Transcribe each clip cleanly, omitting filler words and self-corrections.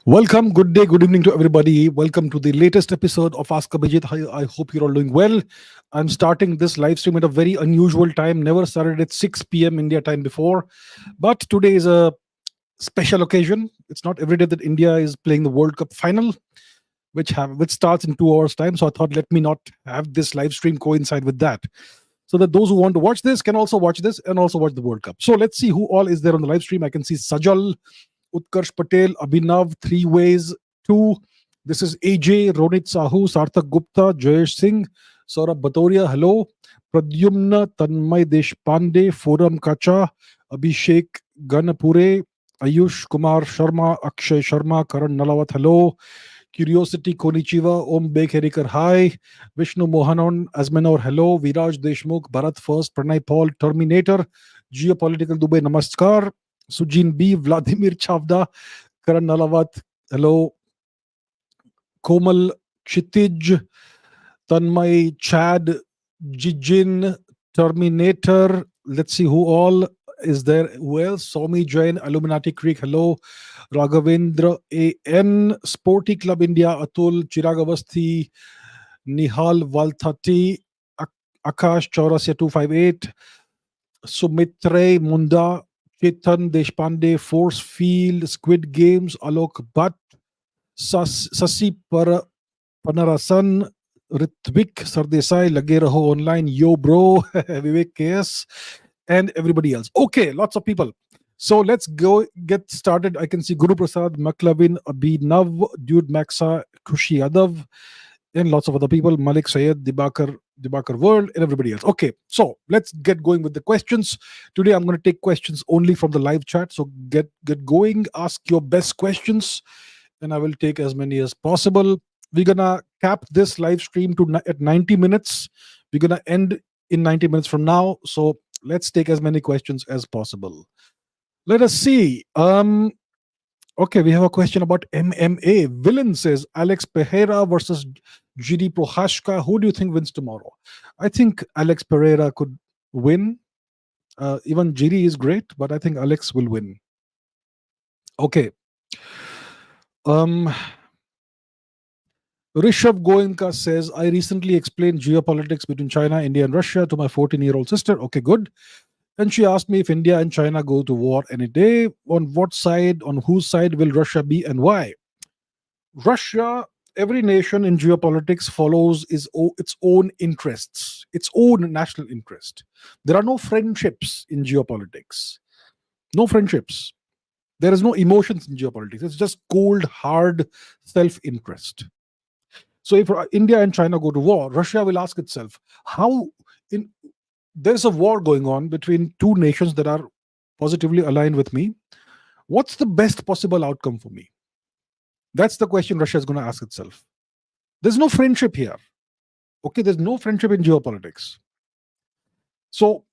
Welcome, good day, good evening to everybody. Welcome to the latest episode of Ask Abhijit. I hope you're all doing well. I'm starting this live stream at a very unusual time. Never started at 6 p.m. India time before. But today is a special occasion. It's not every day that India is playing the World Cup final, which starts in 2 hours' time. So I thought, let me not have this live stream coincide with that. So that those who want to watch this can also watch this and also watch the World Cup. So let's see who all is there on the live stream. I can see Sajal, Utkarsh Patel, Abhinav, Three Ways, Two. This is AJ, Ronit Sahu, Sarthak Gupta, Jayesh Singh, Saurabh Batoria, hello. Pradyumna, Tanmay Deshpande, Forum Kacha, Abhishek Ganapure, Ayush Kumar Sharma, Akshay Sharma, Karan Nalawat, hello. Curiosity Konichiwa, Om Bekherikar, hi. Vishnu Mohanan, Azmenor, hello. Viraj Deshmukh, Bharat First, Pranay Paul, Terminator, Geopolitical Dubai, namaskar. Sujin B, Vladimir Chavda, Karan Nalawat, hello. Komal Chitij, Tanmay Chad, Jijin, Terminator. Let's see who all is there. Who else? Somi Jain, Illuminati Creek, hello. Raghavendra AN, Sporty Club India, Atul, Chirag Avasthi, Nihal Valthati, Akash Chaurasya 258, Sumitre Munda, Chetan Deshpande, Force Field, Squid Games, Alok Bhatt, Sasi Panarasan, Ritvik Sardesai, Lage Raho Online, Yo Bro, Vivek KS, and everybody else. Okay, lots of people. So let's go get started. I can see Guru Prasad, Maklavin, Abhinav, Dude Maxa, Kushi Yadav, and lots of other people, Malik Sayed, Dibakar World, and everybody else. Okay, so let's get going with the questions. Today I'm going to take questions only from the live chat. So get going, ask your best questions, and I will take as many as possible. We're gonna cap this live stream to at 90 minutes. We're gonna end in 90 minutes from now. So let's take as many questions as possible. Let us see. Okay, we have a question about MMA. Villain says Alex Pereira versus jiri prochazka. Who do you think wins tomorrow? I think Alex Pereira could win. Even Jiri is great, but I think Alex will win. Okay. Rishabh Goenka says, I recently explained geopolitics between China, India, and Russia to my 14-year-old sister. Okay, good. And she asked me if India and China go to war any day, on what side, on whose side will Russia be, and why? Russia, every nation in geopolitics follows its own interests, its own national interest. There are no friendships in geopolitics. No friendships. There is no emotions in geopolitics. It's just cold, hard self interest. So if India and China go to war, Russia will ask itself, how in there's a war going on between two nations that are positively aligned with me. What's the best possible outcome for me? That's the question Russia is going to ask itself. There's no friendship here. Okay, there's no friendship in geopolitics. So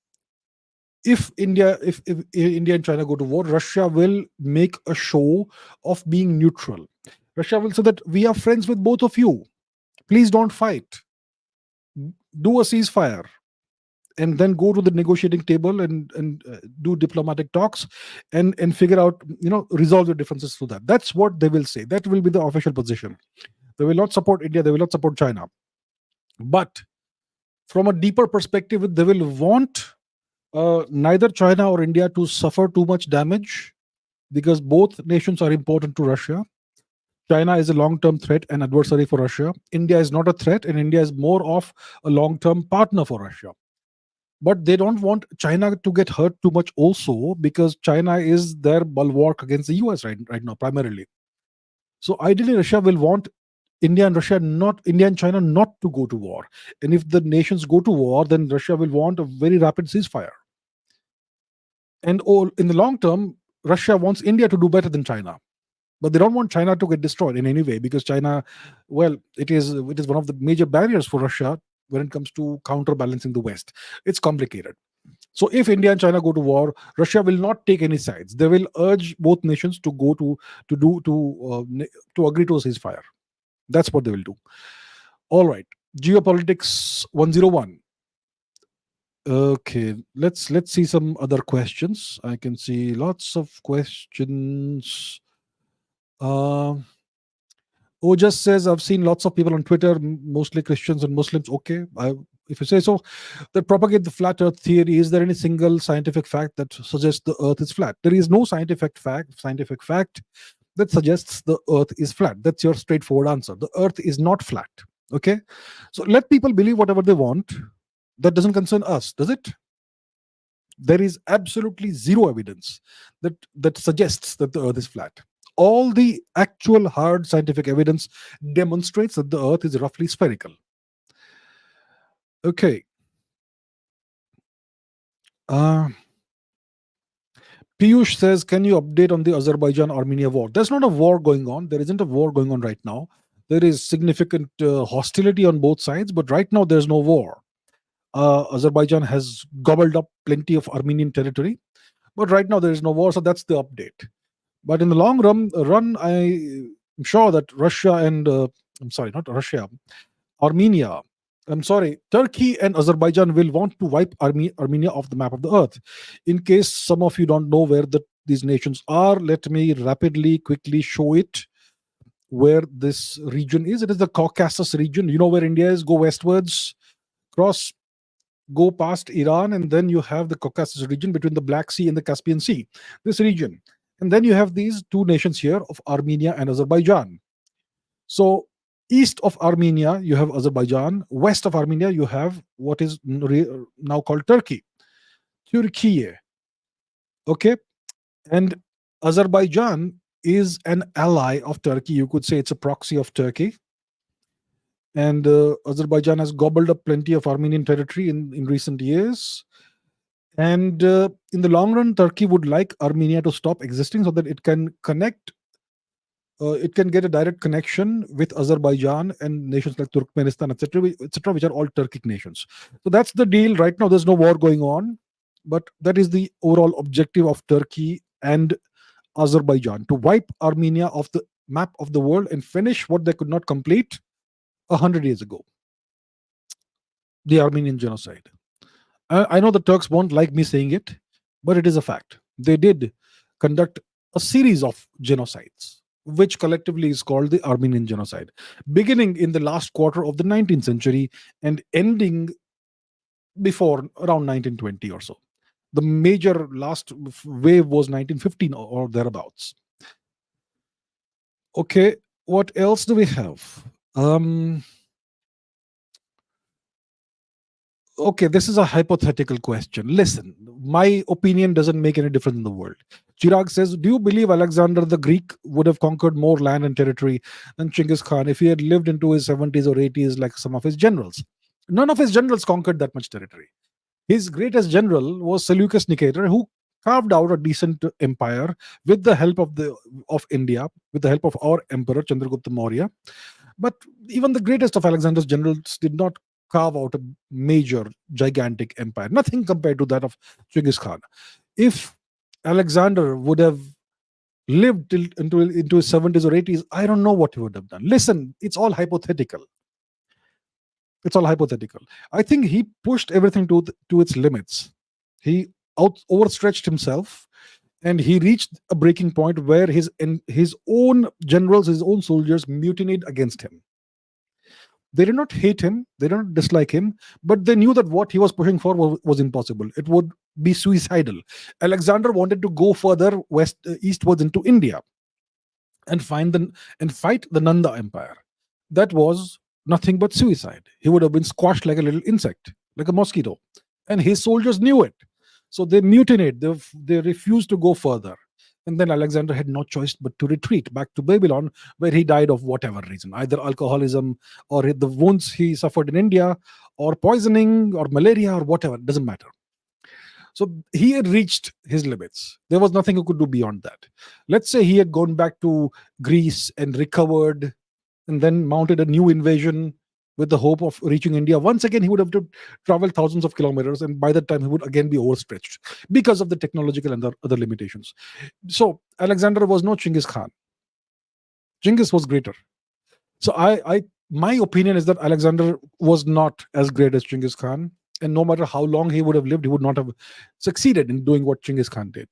if India and China go to war, Russia will make a show of being neutral. Russia will say that we are friends with both of you. Please don't fight. Do a ceasefire. And then go to the negotiating table and do diplomatic talks and figure out, resolve the differences through that. That's what they will say. That will be the official position. They will not support India. They will not support China. But from a deeper perspective, they will want neither China or India to suffer too much damage, because both nations are important to Russia. China is a long-term threat and adversary for Russia. India is not a threat, and India is more of a long-term partner for Russia. But they don't want China to get hurt too much also, because China is their bulwark against the US right now, primarily. So ideally, Russia will want India and China not to go to war. And if the nations go to war, then Russia will want a very rapid ceasefire. And in the long term, Russia wants India to do better than China. But they don't want China to get destroyed in any way, because China, well, it is one of the major barriers for Russia when it comes to counterbalancing the West. It's complicated. So if India and China go to war, Russia will not take any sides. They will urge both nations to go to agree to a ceasefire. That's what they will do. All right. Geopolitics 101. Okay, let's see some other questions. I can see lots of questions. Uh, Ojas says, I've seen lots of people on Twitter, mostly Christians and Muslims. Okay, if you say so, that propagate the flat earth theory. Is there any single scientific fact that suggests the earth is flat? There is no scientific fact that suggests the earth is flat. That's your straightforward answer. The earth is not flat. Okay, so let people believe whatever they want. That doesn't concern us, does it? There is absolutely zero evidence that suggests that the earth is flat. All the actual hard scientific evidence demonstrates that the earth is roughly spherical. Okay. uh, Piyush says, can you update on the Azerbaijan Armenia war? There's not a war going on. There isn't a war going on right now. There is significant hostility on both sides, but right now there's no war. Azerbaijan has gobbled up plenty of Armenian territory, but right now there is no war, so that's the update. But in the long run, I'm sure that Russia and I'm sorry, not Russia, Armenia. I'm sorry, Turkey and Azerbaijan will want to wipe Armenia off the map of the earth. In case some of you don't know where these nations are, let me quickly show it where this region is. It is the Caucasus region. You know where India is? Go westwards, cross, go past Iran, and then you have the Caucasus region between the Black Sea and the Caspian Sea. This region. And then you have these two nations here of Armenia and Azerbaijan. So east of Armenia, you have Azerbaijan. West of Armenia, you have what is now called Turkey. Turkey. Okay. And Azerbaijan is an ally of Turkey. You could say it's a proxy of Turkey. And Azerbaijan has gobbled up plenty of Armenian territory in recent years. And in the long run, Turkey would like Armenia to stop existing so that it can connect. It can get a direct connection with Azerbaijan and nations like Turkmenistan, etc., which are all Turkic nations. So that's the deal. Right now, there's no war going on, but that is the overall objective of Turkey and Azerbaijan, to wipe Armenia off the map of the world and finish what they could not complete 100 years ago, the Armenian genocide. I know the Turks won't like me saying it, but it is a fact. They did conduct a series of genocides, which collectively is called the Armenian genocide, beginning in the last quarter of the 19th century and ending before around 1920 or so. The major last wave was 1915 or thereabouts. Okay, what else do we have? Okay, this is a hypothetical question. Listen, my opinion doesn't make any difference in the world. Chirag says, do you believe Alexander the Greek would have conquered more land and territory than Genghis Khan if he had lived into his 70s or 80s like some of his generals? None of his generals conquered that much territory. His greatest general was Seleucus Nicator, who carved out a decent empire with the help of India, with the help of our emperor Chandragupta Maurya. But even the greatest of Alexander's generals did not carve out a major, gigantic empire. Nothing compared to that of Genghis Khan. If Alexander would have lived into his 70s or 80s, I don't know what he would have done. Listen, it's all hypothetical. It's all hypothetical. I think he pushed everything to its limits. He overstretched himself, and he reached a breaking point where his own generals, his own soldiers mutinied against him. They did not hate him, they did not dislike him, but they knew that what he was pushing for was impossible. It would be suicidal. Alexander wanted to go further eastwards into India and fight the Nanda Empire. That was nothing but suicide. He would have been squashed like a little insect, like a mosquito. And his soldiers knew it. So they mutinied. They refused to go further. And then Alexander had no choice but to retreat back to Babylon, where he died of whatever reason, either alcoholism or the wounds he suffered in India, or poisoning or malaria or whatever. It doesn't matter. So he had reached his limits. There was nothing he could do beyond that. Let's say he had gone back to Greece and recovered and then mounted a new invasion with the hope of reaching India. Once again, he would have to travel thousands of kilometers, and by that time, he would again be overstretched because of the technological and the other limitations. So Alexander was no Genghis Khan. Genghis was greater. So my opinion is that Alexander was not as great as Genghis Khan, and no matter how long he would have lived, he would not have succeeded in doing what Genghis Khan did.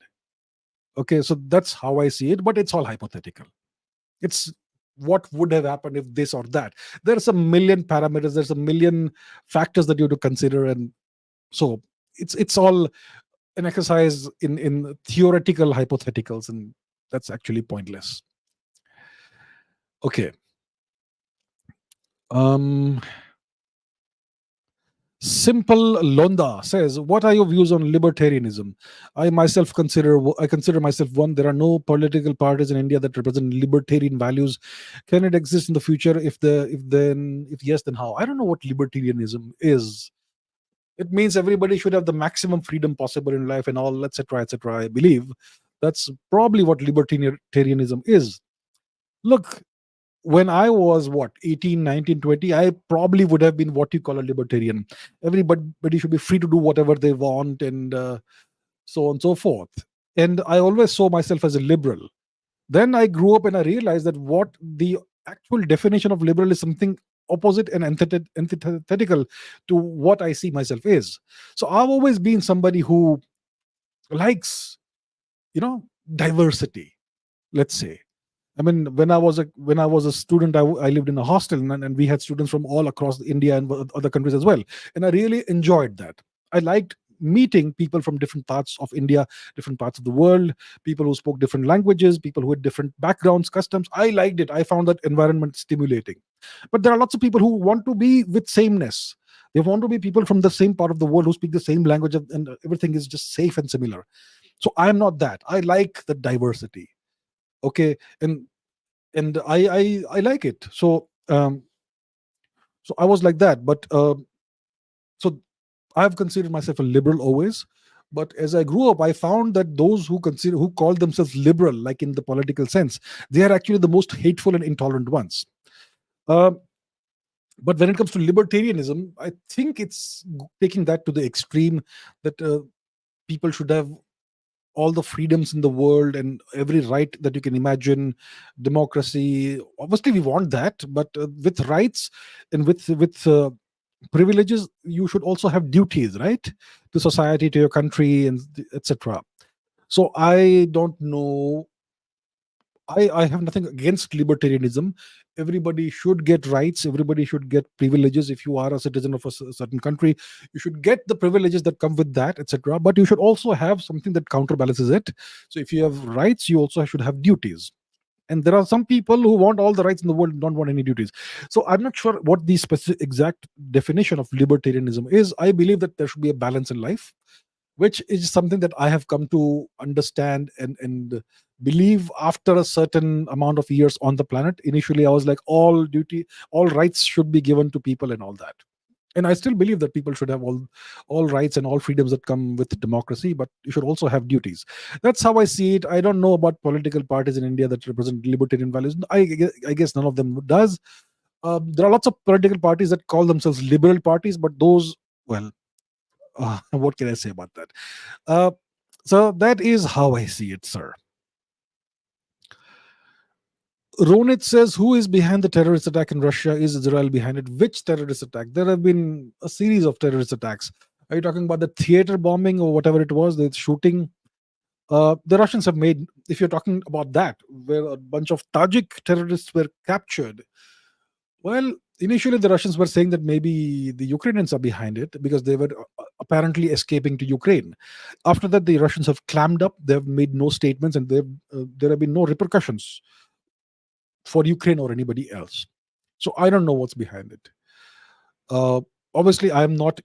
Okay, so that's how I see it, but it's all hypothetical. It's what would have happened if this or that. There's a million parameters, there's a million factors that you have to consider, and so it's all an exercise in theoretical hypotheticals, and that's actually pointless. Okay. um Simple Londa says, "What are your views on libertarianism? I consider myself one. There are no political parties in India that represent libertarian values. Can it exist in the future? If yes, then how?" I don't know what libertarianism is. It means everybody should have the maximum freedom possible in life and all, etc., etc. I believe that's probably what libertarianism is. Look, when I was what, 18, 19, 20, I probably would have been what you call a libertarian. Everybody should be free to do whatever they want, and so on and so forth. And I always saw myself as a liberal. Then I grew up and I realized that what the actual definition of liberal is something opposite and antithetical to what I see myself is. So I've always been somebody who likes, diversity, let's say. I mean, when I was a student, I lived in a hostel, and we had students from all across India and other countries as well, and I really enjoyed that. I liked meeting people from different parts of India, different parts of the world, people who spoke different languages, people who had different backgrounds, customs. I liked it. I found that environment stimulating. But there are lots of people who want to be with sameness. They want to be people from the same part of the world who speak the same language, and everything is just safe and similar. So I'm not that. I like the diversity. Okay. And I like it. So I was like that. But so I've considered myself a liberal always. But as I grew up, I found that those who call themselves liberal, like in the political sense, they are actually the most hateful and intolerant ones. Uh, but when it comes to libertarianism, I think it's taking that to the extreme, that people should have all the freedoms in the world and every right that you can imagine. Democracy, obviously we want that, but with rights and with privileges, you should also have duties, right, to society, to your country, and etc. So I don't know. I have nothing against libertarianism. Everybody should get rights. Everybody should get privileges. If you are a citizen of a certain country, you should get the privileges that come with that, etc. But you should also have something that counterbalances it. So if you have rights, you also should have duties. And there are some people who want all the rights in the world and don't want any duties. So I'm not sure what the specific exact definition of libertarianism is. I believe that there should be a balance in life, which is something that I have come to understand and believe after a certain amount of years on the planet. Initially, I was like, all rights should be given to people and all that. And I still believe that people should have all rights and all freedoms that come with democracy, but you should also have duties. That's how I see it. I don't know about political parties in India that represent libertarian values. I guess none of them does. There are lots of political parties that call themselves liberal parties, but those, well, what can I say about that? Uh, so that is how I see it, sir. Ronit says, "Who is behind the terrorist attack in Russia? Is Israel behind it? Which terrorist attack? There have been a series of terrorist attacks. Are you talking about the theater bombing or whatever it was, the shooting? The Russians have made, if you're talking about that, where a bunch of Tajik terrorists were captured, well, initially the Russians were saying that maybe the Ukrainians are behind it because they were apparently escaping to Ukraine. After that, the Russians have clammed up. They have made no statements, and there have been no repercussions for Ukraine or anybody else. So I don't know what's behind it. Uh, Obviously, I am not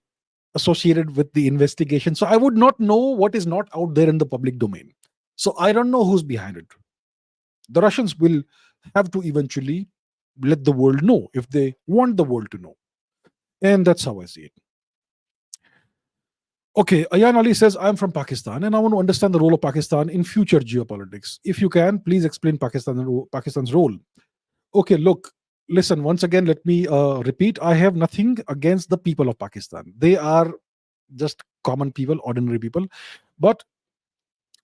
associated with the investigation, so I would not know what is not out there in the public domain. So I don't know who's behind it. The Russians will have to eventually let the world know if they want the world to know. And that's how I see it. Okay, Ayan Ali says, "I'm from Pakistan and I want to understand the role of Pakistan in future geopolitics. If you can, please explain Pakistan's role." Okay, look, listen, once again, let me repeat. I have nothing against the people of Pakistan. They are just common people, ordinary people. But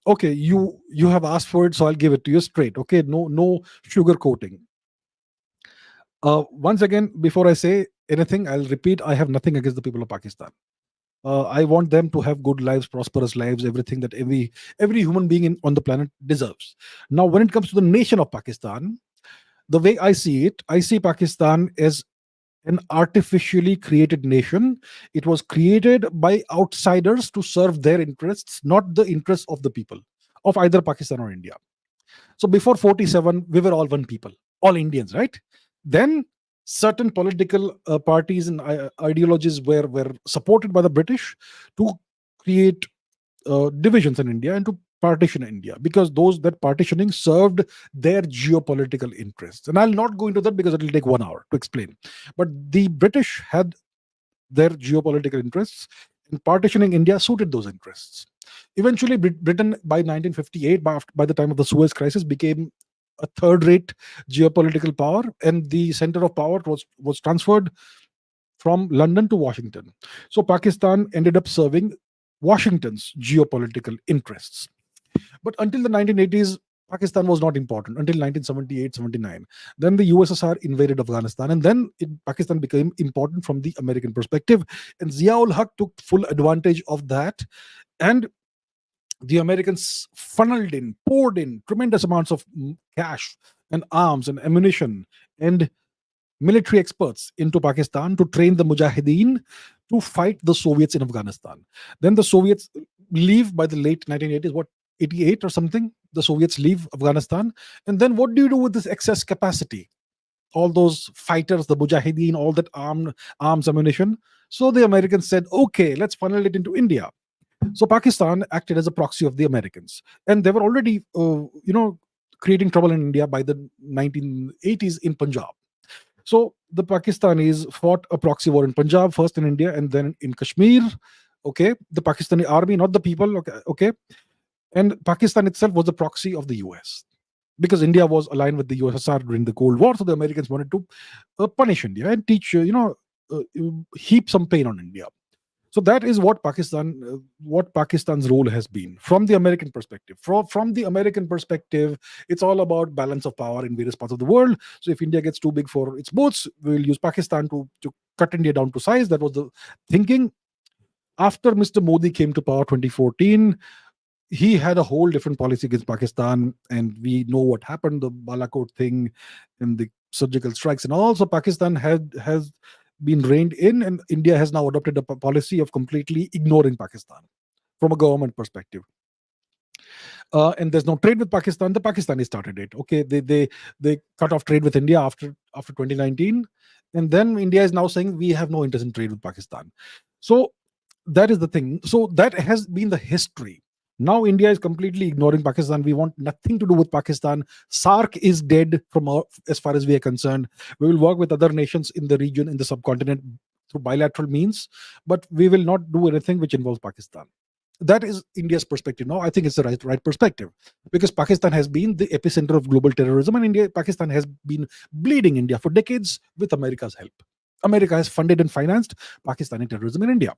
okay, you have asked for it, so I'll give it to you straight. Okay, no sugar coating. Once again, before I say anything, I'll repeat, I have nothing against the people of Pakistan. I want them to have good lives, prosperous lives, everything that every human being on the planet deserves. Now, when it comes to the nation of Pakistan, The way I see it, I see Pakistan as an artificially created nation. It was created by outsiders to serve their interests, not the interests of the people of either Pakistan or India. So before 47, we were all one people, all Indians, right? Then certain political parties and ideologies were supported by the British to create divisions in India and to partition India, because those that partitioning served their geopolitical interests. And I'll not go into that because it'll take 1 hour to explain. But the British had their geopolitical interests, and partitioning India suited those interests. Eventually, Britain by 1958, by the time of the Suez Crisis, became a third-rate geopolitical power, and the center of power was transferred from London to Washington. So Pakistan ended up serving Washington's geopolitical interests. But until the 1980s, Pakistan was not important until 1978-79. Then the USSR invaded Afghanistan, and then Pakistan became important from the American perspective. And Ziaul Haq took full advantage of that. And the Americans poured in tremendous amounts of cash and arms and ammunition and military experts into Pakistan to train the Mujahideen to fight the Soviets in Afghanistan. Then the Soviets leave by the late 1980s, 88 or something? The Soviets leave Afghanistan. And then what do you do with this excess capacity? All those fighters, the Mujahideen, all that arms, ammunition. So the Americans said, okay, let's funnel it into India. So Pakistan acted as a proxy of the Americans. And they were already, creating trouble in India by the 1980s in Punjab. So the Pakistanis fought a proxy war in Punjab, first in India and then in Kashmir. Okay, the Pakistani army, not the people. Okay. And Pakistan itself was the proxy of the US, because India was aligned with the USSR during the Cold War. So the Americans wanted to punish India and teach, heap some pain on India. So that is what Pakistan's role has been from the American perspective. From the American perspective, it's all about balance of power in various parts of the world. So if India gets too big for its boats, we'll use Pakistan to cut India down to size. That was the thinking. After Mr. Modi came to power 2014, he had a whole different policy against Pakistan, and we know what happened, the Balakot thing and the surgical strikes and all. So Pakistan has been reined in, and India has now adopted a policy of completely ignoring Pakistan from a government perspective. And there's no trade with Pakistan. The Pakistanis started it. Okay, they cut off trade with India after 2019, and then India is now saying we have no interest in trade with Pakistan. So that is the thing. So that has been the history. Now India is completely ignoring Pakistan. We want nothing to do with Pakistan. SARC is dead as far as we are concerned. We will work with other nations in the region, in the subcontinent, through bilateral means, but we will not do anything which involves Pakistan. That is India's perspective now. I think it's the right perspective, because Pakistan has been the epicenter of global terrorism, and Pakistan has been bleeding India for decades with America's help. America has funded and financed Pakistani terrorism in India.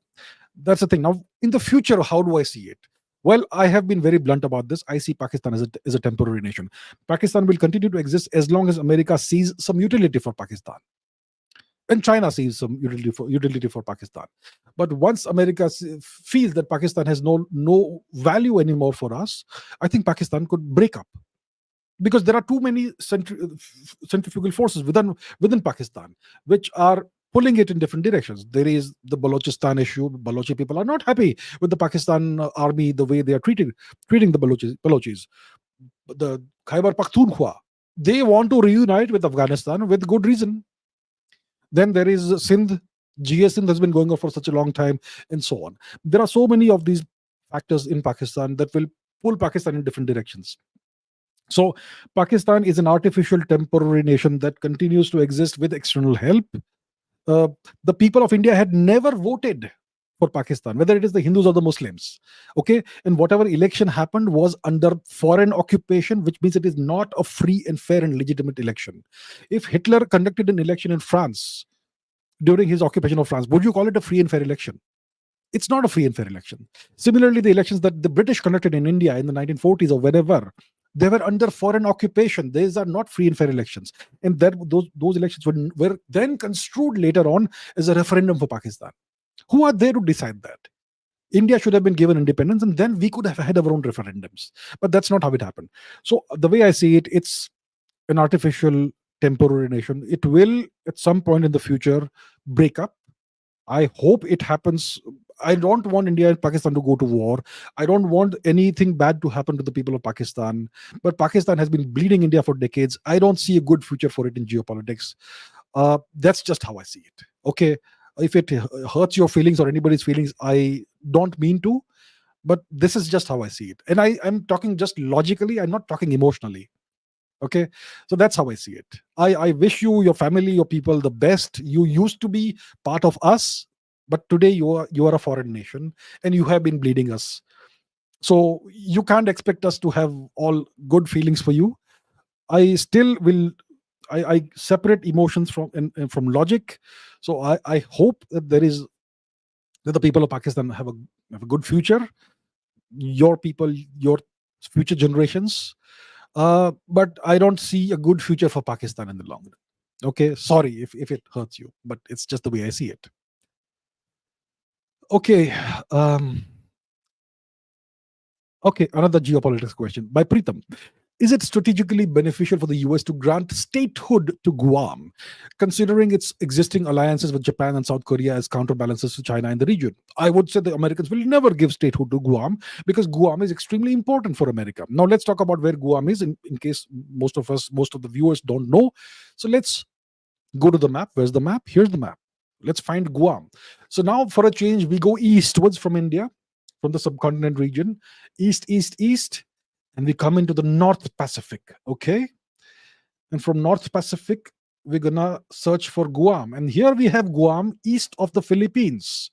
That's the thing. Now, in the future, how do I see it? Well, I have been very blunt about this. I see Pakistan as a temporary nation. Pakistan will continue to exist as long as America sees some utility for Pakistan, and China sees some utility for Pakistan. But once America feels that Pakistan has no value anymore for us, I think Pakistan could break up, because there are too many centrifugal forces within Pakistan which are pulling it in different directions. There is the Balochistan issue. Balochi people are not happy with the Pakistan army, the way they are treating the Balochis. The Khyber Pakhtunkhwa, they want to reunite with Afghanistan with good reason. Then there is Sindh. GS Sindh has been going on for such a long time, and so on. There are so many of these factors in Pakistan that will pull Pakistan in different directions. So Pakistan is an artificial temporary nation that continues to exist with external help. The people of India had never voted for Pakistan, whether it is the Hindus or the Muslims. Okay, and whatever election happened was under foreign occupation, which means it is not a free and fair and legitimate election. If Hitler conducted an election in France during his occupation of France, would you call it a free and fair election? It's not a free and fair election. Similarly, the elections that the British conducted in India in the 1940s or whenever, they were under foreign occupation. These are not free and fair elections. And those elections were then construed later on as a referendum for Pakistan. Who are there to decide that? India should have been given independence, and then we could have had our own referendums. But that's not how it happened. So the way I see it, it's an artificial temporary nation. It will, at some point in the future, break up. I hope it happens. I don't want India and Pakistan to go to war. I don't want anything bad to happen to the people of Pakistan. But Pakistan has been bleeding India for decades. I don't see a good future for it in geopolitics. That's just how I see it. Okay. If it hurts your feelings or anybody's feelings, I don't mean to, but this is just how I see it. And I'm talking just logically, I'm not talking emotionally. Okay, so that's how I see it. I wish you, your family, your people the best. You used to be part of us, but today you are a foreign nation and you have been bleeding us. So you can't expect us to have all good feelings for you. I still will. I separate emotions and from logic. So I hope that that the people of Pakistan have a good future. Your people, your future generations. But I don't see a good future for Pakistan in the long run. Okay, sorry if it hurts you, but it's just the way I see it. Okay, okay, another geopolitics question by Pritam. Is it strategically beneficial for the US to grant statehood to Guam, considering its existing alliances with Japan and South Korea as counterbalances to China in the region? I would say the Americans will never give statehood to Guam because Guam is extremely important for America. Now, let's talk about where Guam is in case most of the viewers don't know. So, let's go to the map. Where's the map? Here's the map. Let's find Guam. So, now for a change, we go eastwards from India, from the subcontinent region, east, and we come into the North Pacific. Okay, and from North Pacific we're gonna search for Guam, and here we have Guam east of the Philippines.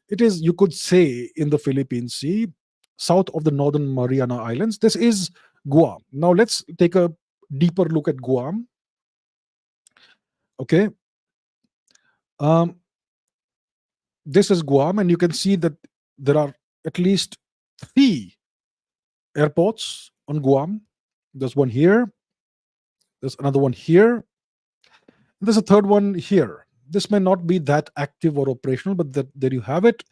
It is, you could say, in the Philippine Sea, south of the Northern Mariana Islands. This is Guam. Now let's take a deeper look at Guam. Okay, um, this is Guam, and you can see that there are at least 3 airports on Guam. There's one here, there's another one here, there's a third one here. This may not be that active or operational, but there you have it.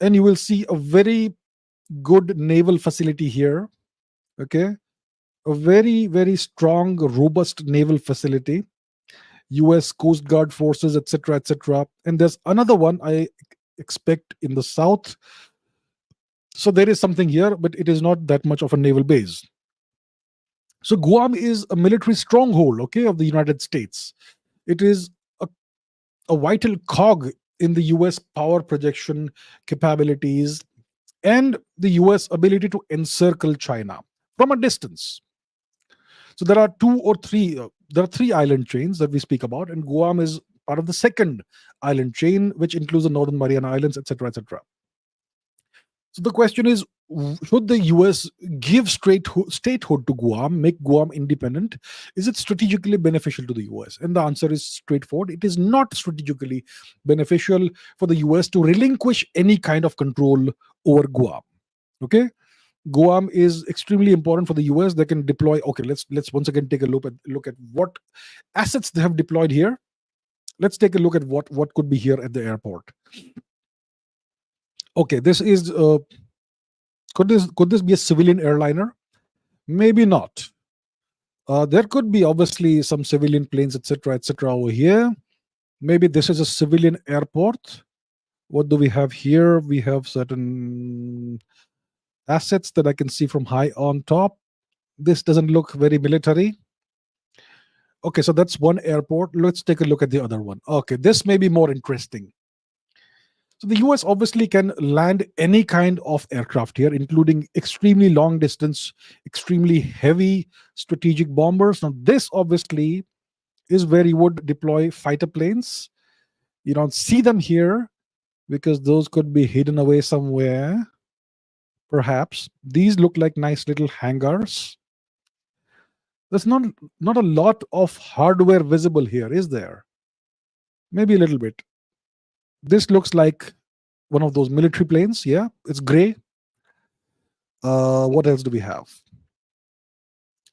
And you will see a very good naval facility here. Okay. A very, very strong, robust naval facility. US Coast Guard forces, etc., etc. And there's another one I expect in the south. So there is something here, but it is not that much of a naval base. So Guam is a military stronghold, okay, of the United States. It is a vital cog in the US power projection capabilities and the US ability to encircle China from a distance. So there are 3 island chains that we speak about, and Guam is part of the second island chain, which includes the Northern Mariana Islands, etc., etc. So the question is, should the US give statehood to Guam, make Guam independent? Is it strategically beneficial to the US? And the answer is straightforward. It is not strategically beneficial for the US to relinquish any kind of control over Guam. Okay? Guam is extremely important for the US. They can deploy. Okay, let's once again take a look at what assets they have deployed here. Let's take a look at what could be here at the airport. Okay, this is could this be a civilian airliner? Maybe not. There could be obviously some civilian planes, etc., over here. Maybe this is a civilian airport. What do we have here? We have certain assets that I can see from high on top. This doesn't look very military. Okay, so that's one airport. Let's take a look at the other one. Okay, this may be more interesting. So the US obviously can land any kind of aircraft here, including extremely long distance, extremely heavy strategic bombers. Now, this obviously is where you would deploy fighter planes. You don't see them here because those could be hidden away somewhere. Perhaps these look like nice little hangars. There's not a lot of hardware visible here, is there? Maybe a little bit. This looks like one of those military planes. Yeah, it's gray. What else do we have?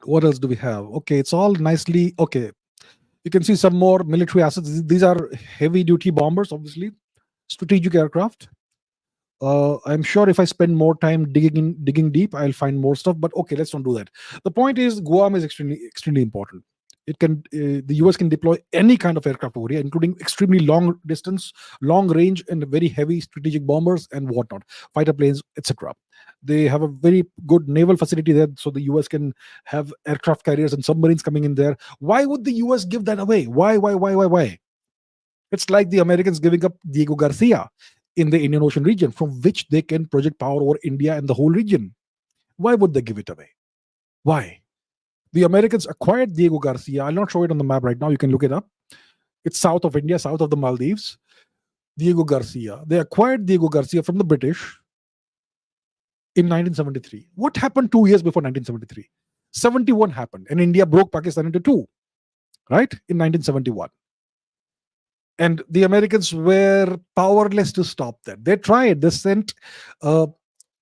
What else do we have? Okay, it's all nicely. Okay, you can see some more military assets. These are heavy duty bombers, obviously, strategic aircraft. I'm sure if I spend more time digging deep, I'll find more stuff. But okay, let's not do that. The point is, Guam is extremely important. The US can deploy any kind of aircraft over here, including extremely long distance, long range, and very heavy strategic bombers and whatnot, fighter planes, etc. They have a very good naval facility there, so the US can have aircraft carriers and submarines coming in there. Why would the US give that away? Why? It's like the Americans giving up Diego Garcia in the Indian Ocean region, from which they can project power over India and the whole region. Why would they give it away? Why? The Americans acquired Diego Garcia. I'll not show it on the map right now. You can look it up. It's south of India, south of the Maldives. Diego Garcia. They acquired Diego Garcia from the British in 1973. What happened 2 years before 1973? 71 happened, and India broke Pakistan into two, right? In 1971. And the Americans were powerless to stop that. They tried. They sent an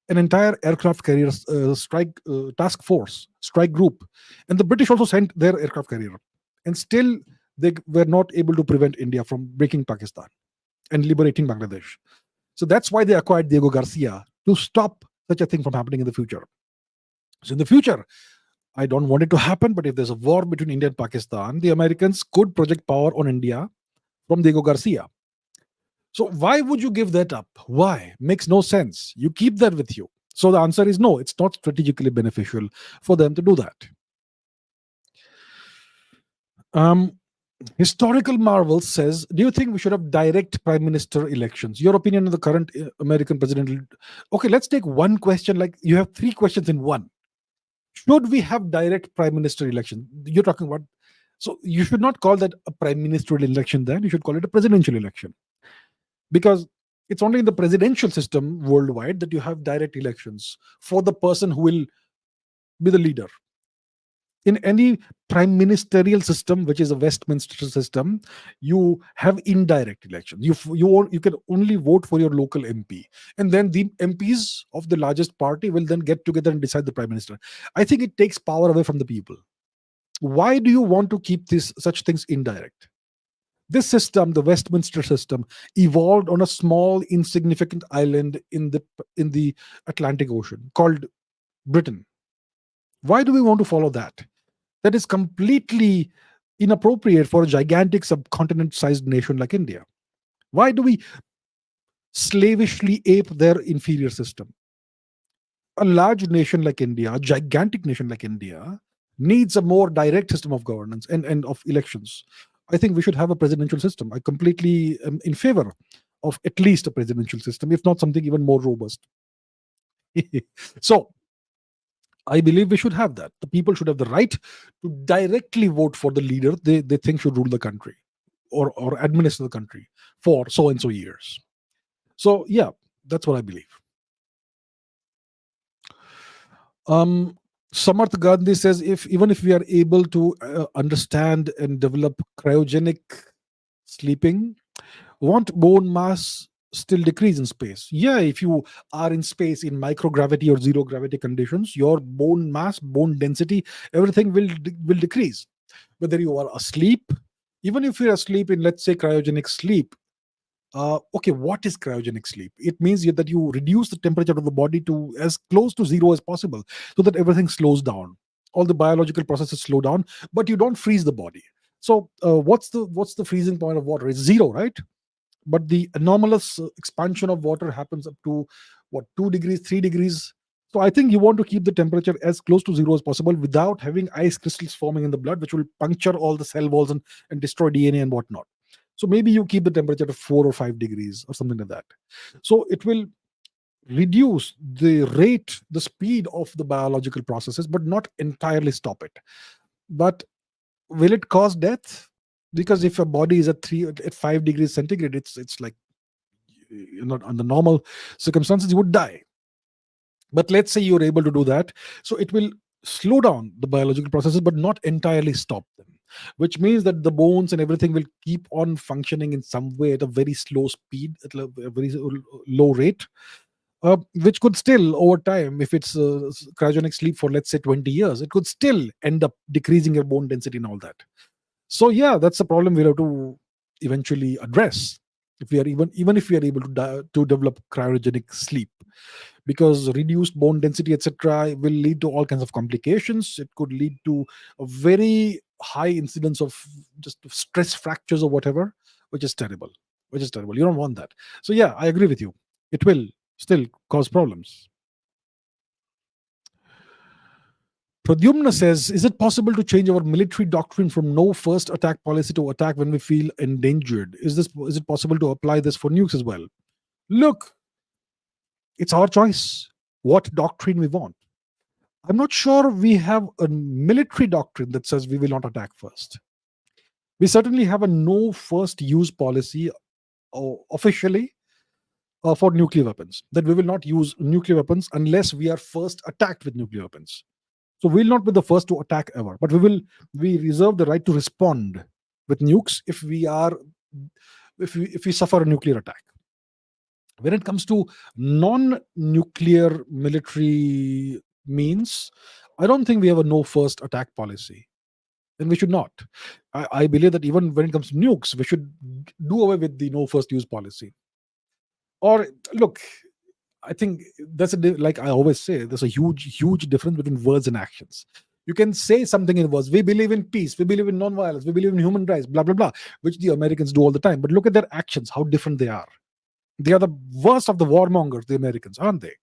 entire aircraft carrier strike task force, strike group. And the British also sent their aircraft carrier. And still, they were not able to prevent India from breaking Pakistan and liberating Bangladesh. So that's why they acquired Diego Garcia, to stop such a thing from happening in the future. So in the future, I don't want it to happen, but if there's a war between India and Pakistan, the Americans could project power on India from Diego Garcia. So why would you give that up? Why? Makes no sense. You keep that with you. So the answer is no, it's not strategically beneficial for them to do that. Historical Marvel says, do you think we should have direct prime minister elections? Your opinion on the current American president? Okay, let's take one question. Like, you have three questions in one. Should we have direct prime minister election? You're talking about, so you should not call that a prime ministerial election then. You should call it a presidential election. Because it's only in the presidential system worldwide that you have direct elections for the person who will be the leader. In any prime ministerial system, which is a Westminster system, you have indirect elections. You can only vote for your local MP, and then the MPs of the largest party will then get together and decide the prime minister. I think it takes power away from the people. Why do you want to keep such things indirect? This system, the Westminster system, evolved on a small, insignificant island in the Atlantic Ocean called Britain. Why do we want to follow that? That is completely inappropriate for a gigantic subcontinent-sized nation like India. Why do we slavishly ape their inferior system? A large nation like India, a gigantic nation like India, needs a more direct system of governance and of elections. I think we should have a presidential system. I completely am in favor of at least a presidential system, if not something even more robust. So, I believe we should have that. The people should have the right to directly vote for the leader they think should rule the country or administer the country for so and so years. So, yeah, that's what I believe. Samarth Gandhi says, even if we are able to understand and develop cryogenic sleeping, won't bone mass still decrease in space? Yeah, if you are in space in microgravity or zero gravity conditions, your bone mass, bone density, everything will decrease. Whether you are asleep, even if you're asleep in, let's say, cryogenic sleep. Okay, what is cryogenic sleep? It means that you reduce the temperature of the body to as close to zero as possible, so that everything slows down. All the biological processes slow down, but you don't freeze the body. So, what's the freezing point of water? It's zero, right? But the anomalous expansion of water happens up to 2 degrees, 3 degrees. So I think you want to keep the temperature as close to zero as possible without having ice crystals forming in the blood, which will puncture all the cell walls and destroy DNA and whatnot. So maybe you keep the temperature at 4 or 5 degrees or something like that. So it will reduce the rate, the speed of the biological processes, but not entirely stop it. But will it cause death? Because if your body is at 5 degrees centigrade, it's like, you're not under normal circumstances, you would die. But let's say you're able to do that, so it will slow down the biological processes, but not entirely stop them. Which means that the bones and everything will keep on functioning in some way at a very slow speed, at a very low rate, which could still, over time, if it's cryogenic sleep for, let's say, 20 years, it could still end up decreasing your bone density and all that. So yeah, that's a problem we'll have to eventually address if we are even if we are able to develop cryogenic sleep, because reduced bone density, etc., will lead to all kinds of complications. It could lead to a very high incidence of just stress fractures or whatever, which is terrible. You don't want that. So yeah, I agree with you. It will still cause problems. Pradyumna says, is it possible to change our military doctrine from no first attack policy to attack when we feel endangered? Is it possible to apply this for nukes as well? Look, it's our choice what doctrine we want. I'm not sure we have a military doctrine that says we will not attack first. We certainly have a no first use policy officially for nuclear weapons, that we will not use nuclear weapons unless we are first attacked with nuclear weapons. So we'll not be the first to attack ever, but we reserve the right to respond with nukes if we suffer a nuclear attack. When it comes to non-nuclear military means, I don't think we have a no first attack policy, and we should not. I believe that even when it comes to nukes, we should do away with the no first use policy. Or look, I think like I always say, there's a huge difference between words and actions. You can say something in words, we believe in peace, we believe in non-violence, we believe in human rights, blah blah blah, which the Americans do all the time. But look at their actions, how different they are. They are the worst of the warmongers, the Americans, aren't they?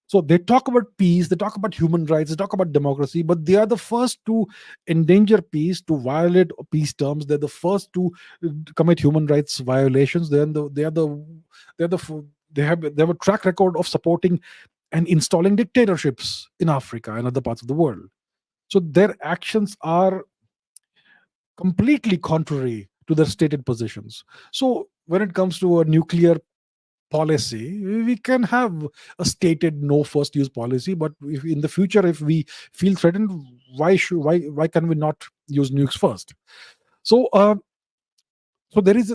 So they talk about peace, they talk about human rights, they talk about democracy, but they are the first to endanger peace, to violate peace terms. They're the first to commit human rights violations. They have a track record of supporting and installing dictatorships in Africa and other parts of the world. So their actions are completely contrary to their stated positions. So when it comes to a nuclear policy, we can have a stated no first use policy, but if in the future, if we feel threatened, why can we not use nukes first? So there is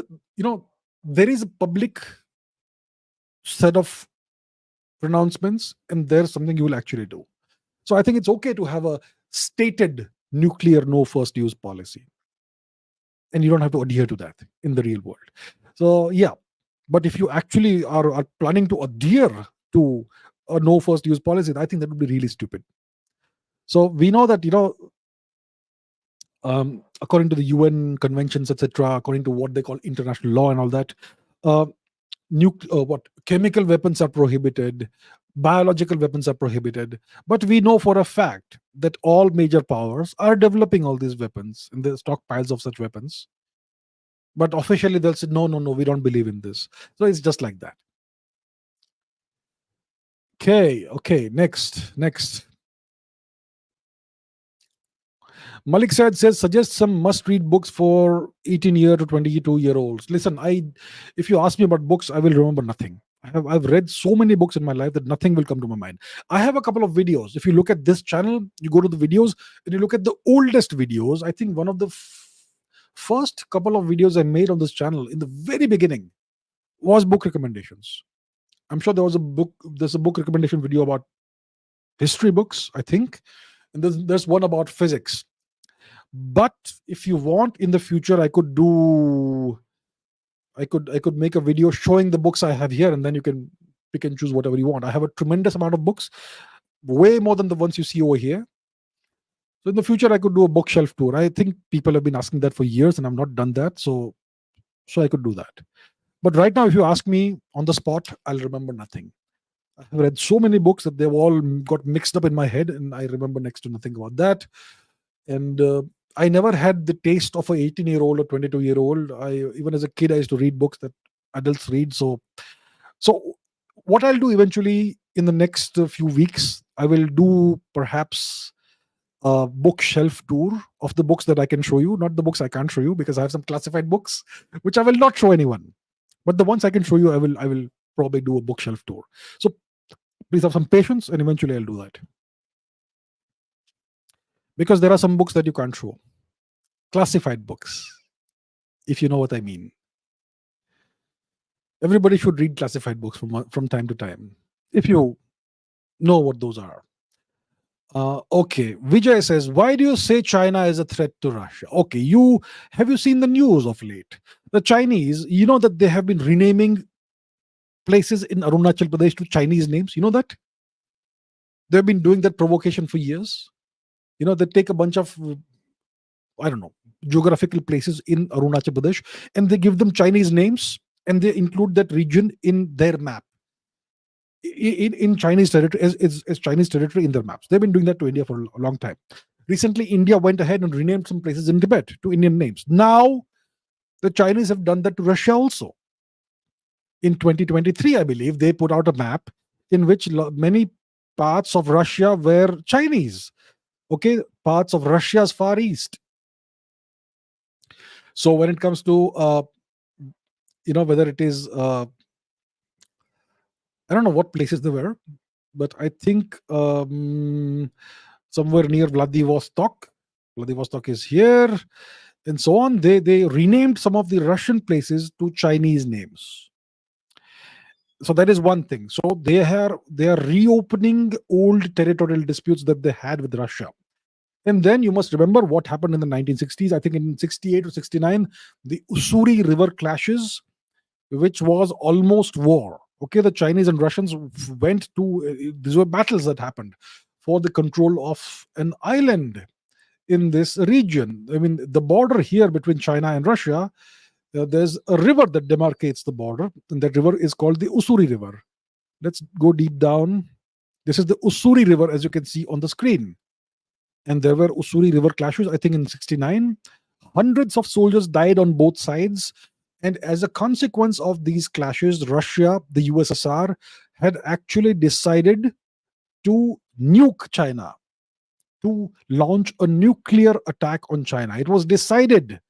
a public set of pronouncements, and there's something you will actually do. So I think it's okay to have a stated nuclear no first use policy, and you don't have to adhere to that in the real world. So yeah, but if you actually are planning to adhere to a no first use policy, I think that would be really stupid. So we know that, according to the UN conventions, etc., according to what they call international law and all that, chemical weapons are prohibited, biological weapons are prohibited. But we know for a fact that all major powers are developing all these weapons and the stockpiles of such weapons. But officially they'll say, no, we don't believe in this. So it's just like that. Okay, next. Malik Said says, suggest some must-read books for 18-year to 22-year-olds. Listen, if you ask me about books, I will remember nothing. I've read so many books in my life that nothing will come to my mind. I have a couple of videos. If you look at this channel, you go to the videos and you look at the oldest videos. I think one of the first couple of videos I made on this channel in the very beginning was book recommendations. I'm sure there's a book recommendation video about history books, I think, and there's one about physics. But if you want, in the future, I could make a video showing the books I have here, and then you can pick and choose whatever you want. I have a tremendous amount of books, way more than the ones you see over here. So in the future, I could do a bookshelf tour. I think people have been asking that for years, and I've not done that. So I could do that. But right now, if you ask me on the spot, I'll remember nothing. I've read so many books that they've all got mixed up in my head, and I remember next to nothing about that. And I never had the taste of an 18-year-old or 22-year-old. Even as a kid, I used to read books that adults read. So what I'll do eventually in the next few weeks, I will do perhaps a bookshelf tour of the books that I can show you, not the books I can't show you, because I have some classified books which I will not show anyone. But the ones I can show you, I will probably do a bookshelf tour. So please have some patience, and eventually I'll do that. Because there are some books that you can't show. Classified books, if you know what I mean. Everybody should read classified books from time to time, if you know what those are. Okay, Vijay says, why do you say China is a threat to Russia? Okay, have you seen the news of late? The Chinese, you know that they have been renaming places in Arunachal Pradesh to Chinese names. You know that? They've been doing that provocation for years. They take a bunch of I don't know, geographical places in Arunachal Pradesh, and they give them Chinese names, and they include that region in their map, in Chinese territory, as Chinese territory in their maps. They've been doing that to India for a long time. Recently, India went ahead and renamed some places in Tibet to Indian names. Now, the Chinese have done that to Russia also. In 2023, I believe, they put out a map in which many parts of Russia were Chinese. Okay, parts of Russia's Far East. So when it comes to whether it is I don't know what places they were, but I think somewhere near Vladivostok. Vladivostok is here, and so on. They renamed some of the Russian places to Chinese names. So that is one thing. So they are reopening old territorial disputes that they had with Russia. And then you must remember what happened in the 1960s. I think in 68 or 69, the Ussuri River clashes, which was almost war. Okay, the Chinese and Russians went to, these were battles that happened for the control of an island in this region. I mean, the border here between China and Russia, there's a river that demarcates the border, and that river is called the Ussuri River. Let's go deep down. This is the Ussuri River, as you can see on the screen. And there were Ussuri River clashes, I think in 69. Hundreds of soldiers died on both sides. And as a consequence of these clashes, Russia, the USSR, had actually decided to nuke China, to launch a nuclear attack on China. It was decided.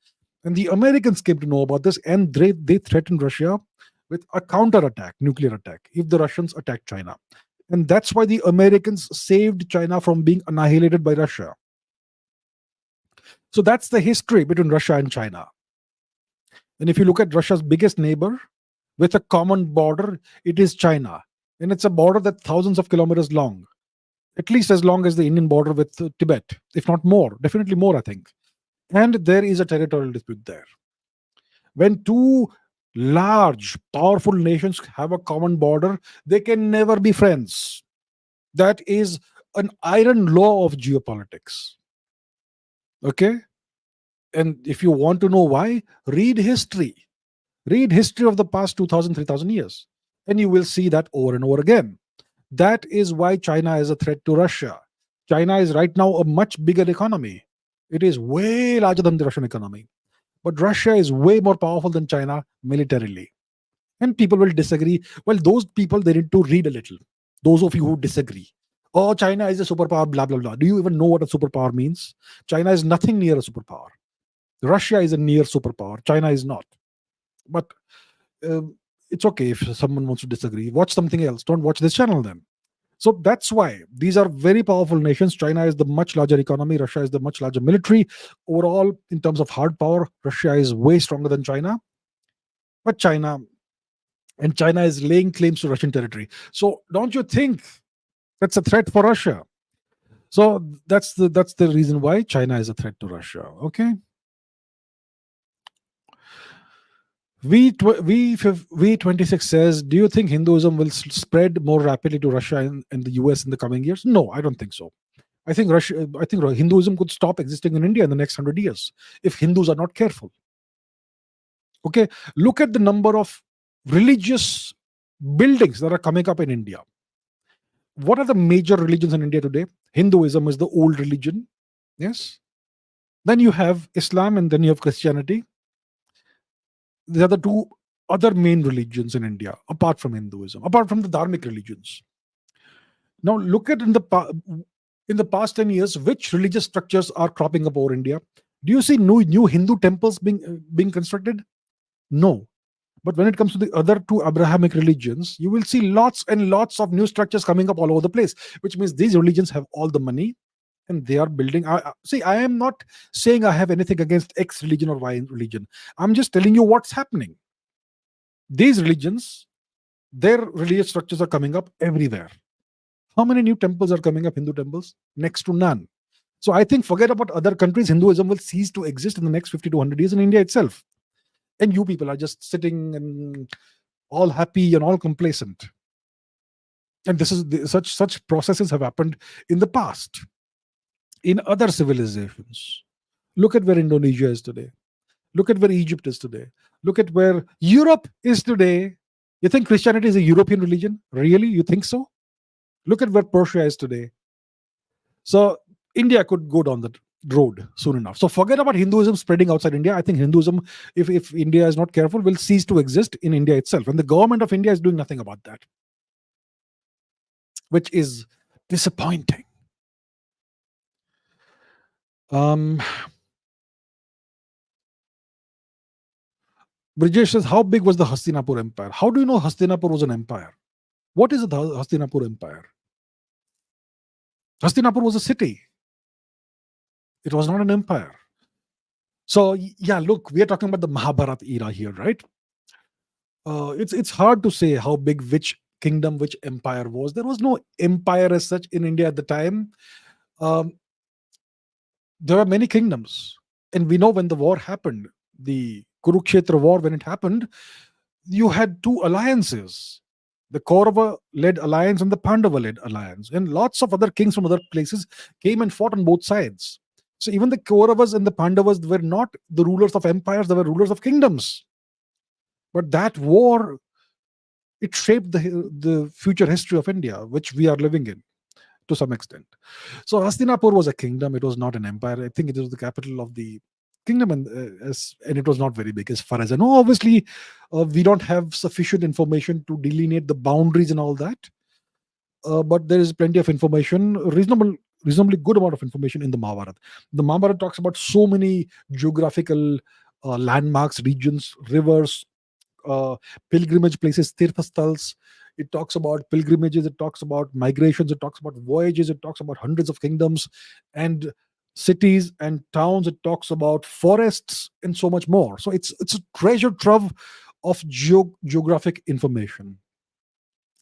And the Americans came to know about this, and they threatened Russia with a counterattack, nuclear attack, if the Russians attacked China. And that's why the Americans saved China from being annihilated by Russia. So that's the history between Russia and China. And if you look at Russia's biggest neighbor with a common border, it is China. And it's a border that's thousands of kilometers long, at least as long as the Indian border with Tibet, if not more, definitely more, I think. And there is a territorial dispute there. When two large, powerful nations have a common border, they can never be friends. That is an iron law of geopolitics. Okay? And if you want to know why, read history. Read history of the past 2,000, 3,000 years. And you will see that over and over again. That is why China is a threat to Russia. China is right now a much bigger economy. It is way larger than the Russian economy. But Russia is way more powerful than China militarily. And people will disagree. Well, those people, they need to read a little. Those of you who disagree. Oh, China is a superpower, blah, blah, blah. Do you even know what a superpower means? China is nothing near a superpower. Russia is a near superpower. China is not. But it's okay if someone wants to disagree. Watch something else. Don't watch this channel then. So that's why these are very powerful nations. China is the much larger economy. Russia is the much larger military. Overall, in terms of hard power, Russia is way stronger than China. But China is laying claims to Russian territory. So don't you think that's a threat for Russia? So that's the reason why China is a threat to Russia. Okay. V26 says, do you think Hinduism will spread more rapidly to Russia and the US in the coming years? No, I don't think so. I think Hinduism could stop existing in India in the next 100 years if Hindus are not careful. Okay, look at the number of religious buildings that are coming up in India. What are the major religions in India today? Hinduism is the old religion. Yes. Then you have Islam, and then you have Christianity. These are the two other main religions in India, apart from Hinduism, apart from the dharmic religions. Now, look at in the past 10 years, which religious structures are cropping up over India? Do you see new Hindu temples being constructed? No. But when it comes to the other two Abrahamic religions, you will see lots and lots of new structures coming up all over the place, which means these religions have all the money and they are building. I am not saying I have anything against X religion or Y religion. I'm just telling you what's happening. These religions, their religious structures are coming up everywhere. How many new temples are coming up, Hindu temples? Next to none. So I think forget about other countries. Hinduism will cease to exist in the next 50 to 100 years in India itself. And you people are just sitting and all happy and all complacent. And this is such processes have happened in the past, in other civilizations. Look at where Indonesia is today. Look at where Egypt is today. Look at where Europe is today. You think Christianity is a European religion? Really? You think so? Look at where Persia is today. So India could go down that road soon enough. So forget about Hinduism spreading outside India. I think Hinduism, if India is not careful, will cease to exist in India itself. And the government of India is doing nothing about that, which is disappointing. Um, Brijesh says, how big was the Hastinapur Empire? How do you know Hastinapur was an empire? What is the Hastinapur Empire? Hastinapur was a city. It was not an empire. So yeah, look, we are talking about the Mahabharata era here, right? It's hard to say how big which kingdom, which empire was. There was no empire as such in India at the time. Um, there were many kingdoms, and we know when the war happened, the Kurukshetra war, when it happened, you had two alliances, the Kaurava led alliance and the Pandava led alliance, and lots of other kings from other places came and fought on both sides. So even the Kauravas and the Pandavas were not the rulers of empires, they were rulers of kingdoms. But that war, it shaped the future history of India, which we are living in to some extent. So Hastinapur was a kingdom, it was not an empire. I think it was the capital of the kingdom, and it was not very big as far as I know. Obviously, we don't have sufficient information to delineate the boundaries and all that. But there is plenty of information, reasonably good amount of information in the Mahabharata. The Mahabharata talks about so many geographical landmarks, regions, rivers, uh, pilgrimage places, tirthastals. It talks about pilgrimages, it talks about migrations, it talks about voyages, it talks about hundreds of kingdoms and cities and towns, it talks about forests and so much more. So it's a treasure trove of geographic information.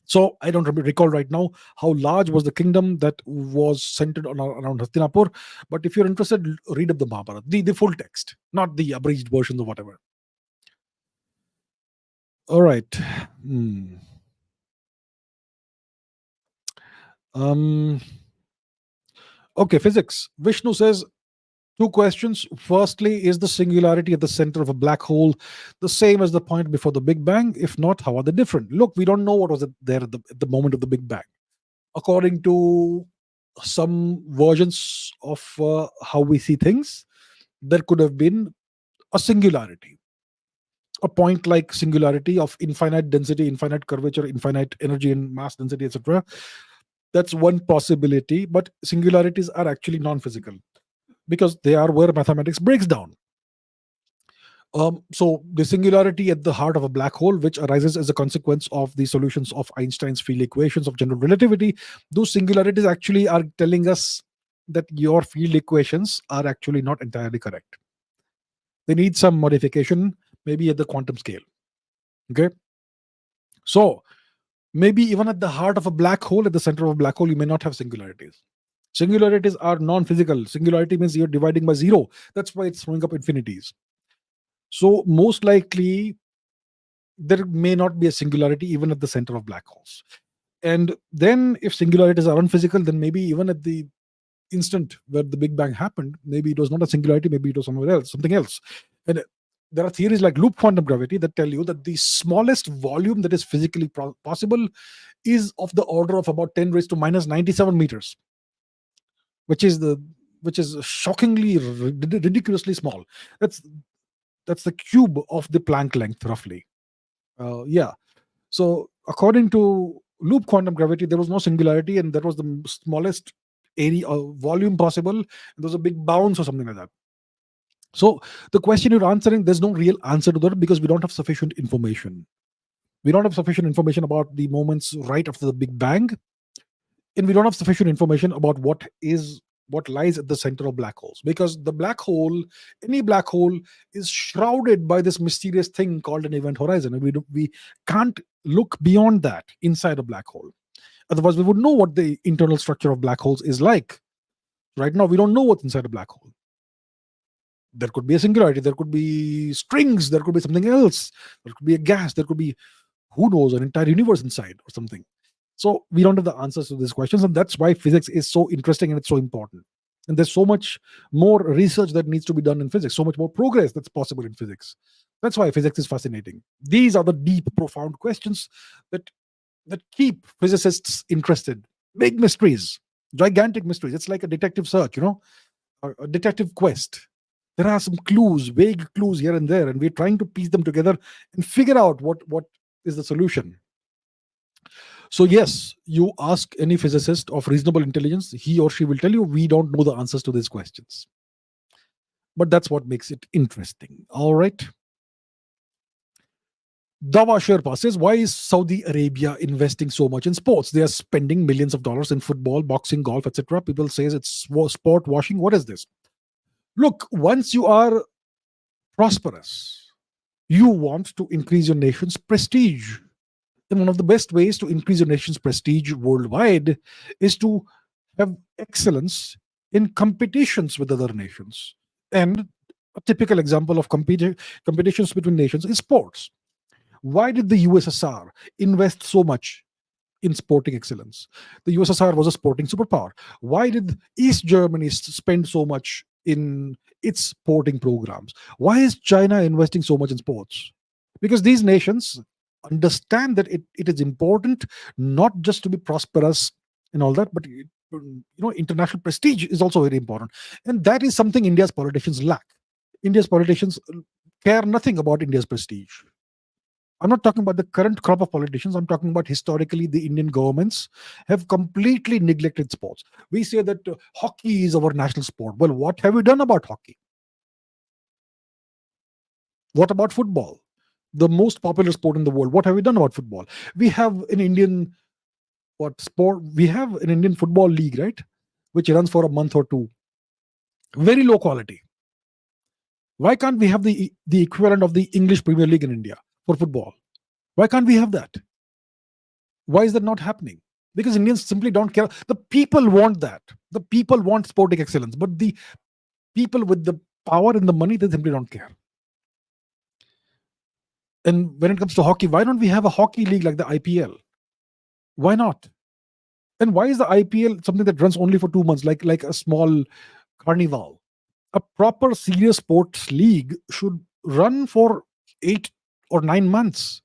So I don't recall right now how large was the kingdom that was centered around Hastinapur. But if you're interested, read up the Mahabharata, the full text, not the abridged versions or whatever. All right. Hmm. Um, okay, physics. Vishnu says two questions. Firstly, is the singularity at the center of a black hole the same as the point before the Big Bang? If not, how are they different? Look, we don't know what was there at the moment of the Big Bang. According to some versions of how we see things, there could have been a singularity, a point like singularity of infinite density, infinite curvature, infinite energy and mass density, etc. That's one possibility, but singularities are actually non-physical because they are where mathematics breaks down. So the singularity at the heart of a black hole, which arises as a consequence of the solutions of Einstein's field equations of general relativity, those singularities actually are telling us that your field equations are actually not entirely correct. They need some modification, maybe at the quantum scale. Okay. So maybe even at the heart of a black hole, at the center of a black hole, you may not have singularities. Singularities are non-physical. Singularity means you're dividing by zero. That's why it's throwing up infinities. So most likely there may not be a singularity even at the center of black holes. And then if singularities are unphysical, then maybe even at the instant where the Big Bang happened, maybe it was not a singularity, maybe it was somewhere else, something else. And there are theories like loop quantum gravity that tell you that the smallest volume that is physically possible is of the order of about 10 raised to minus 97 meters, which is shockingly ridiculously small. That's the cube of the Planck length roughly. Yeah. So according to loop quantum gravity, there was no singularity, and that was the smallest area volume possible. And there was a big bounce or something like that. So the question you're answering, there's no real answer to that because we don't have sufficient information. We don't have sufficient information about the moments right after the Big Bang, and we don't have sufficient information about what lies at the center of black holes, because the black hole, any black hole, is shrouded by this mysterious thing called an event horizon, and we can't look beyond that inside a black hole. Otherwise we would know what the internal structure of black holes is like. Right now we don't know what's inside a black hole. There could be a singularity, there could be strings, there could be something else, there could be a gas, there could be, who knows, an entire universe inside or something. So we don't have the answers to these questions, and that's why physics is so interesting and it's so important. And there's so much more research that needs to be done in physics, so much more progress that's possible in physics. That's why physics is fascinating. These are the deep, profound questions that keep physicists interested. Big mysteries, gigantic mysteries. It's like a detective search, a detective quest. There are some clues, vague clues here and there, and we're trying to piece them together and figure out what is the solution. So yes, you ask any physicist of reasonable intelligence, he or she will tell you we don't know the answers to these questions. But that's what makes it interesting. All right. Dawa Sherpa says, why is Saudi Arabia investing so much in sports? They are spending millions of dollars in football, boxing, golf, etc. People say it's sport washing. What is this? Look, once you are prosperous, you want to increase your nation's prestige. And one of the best ways to increase your nation's prestige worldwide is to have excellence in competitions with other nations. And a typical example of competitions between nations is sports. Why did the USSR invest so much in sporting excellence? The USSR was a sporting superpower. Why did East Germany spend so much in its sporting programs? Why is China investing so much in sports? Because these nations understand that it is important not just to be prosperous and all that, but international prestige is also very important. And that is something India's politicians lack. India's politicians care nothing about India's prestige. I'm not talking about the current crop of politicians. I'm talking about historically the Indian governments have completely neglected sports. We say that hockey is our national sport. Well, what have we done about hockey? What about football? The most popular sport in the world. What have we done about football? We have an Indian We have an Indian football league, right? Which runs for a month or two. Very low quality. Why can't we have the equivalent of the English Premier League in India for football? Why can't we have that? Why is that not happening? Because Indians simply don't care. The people want that. The people want sporting excellence, but the people with the power and the money, they simply don't care. And when it comes to hockey, why don't we have a hockey league like the IPL? Why not? And why is the IPL something that runs only for 2 months, like a small carnival? A proper serious sports league should run for 8 or 9 months,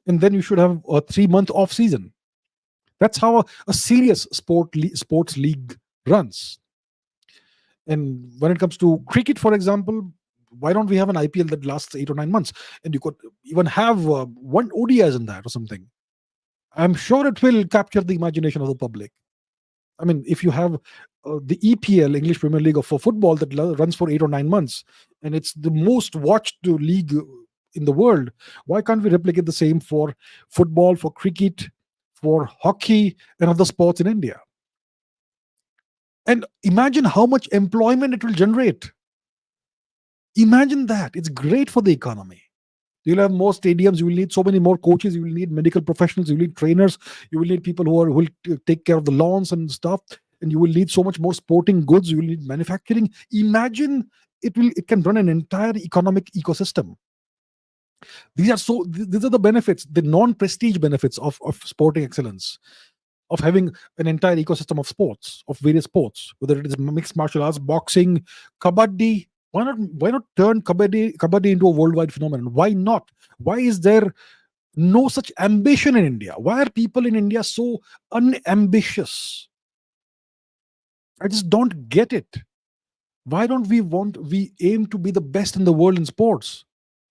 and then you should have a 3-month off season. That's how a serious sports league runs. And when it comes to cricket, for example, why don't we have an IPL that lasts 8 or 9 months? And you could even have one ODIs in that or something. I'm sure it will capture the imagination of the public. I mean, if you have the EPL, English Premier League for football, that runs for 8 or 9 months, and it's the most watched league in the world, why can't we replicate the same for football, for cricket, for hockey, and other sports in India? And imagine how much employment it will generate. Imagine that. It's great for the economy. You'll have more stadiums. You will need so many more coaches. You will need medical professionals. You will need trainers. You will need people who will take care of the lawns and stuff. And you will need so much more sporting goods. You will need manufacturing. Imagine it can run an entire economic ecosystem. These are the benefits, the non-prestige benefits of sporting excellence, of having an entire ecosystem of sports, of various sports, whether it is mixed martial arts, boxing, kabaddi. Why not turn kabaddi into a worldwide phenomenon? Why not? Why is there no such ambition in India? Why are people in India so unambitious? I just don't get it. Why don't we aim to be the best in the world in sports?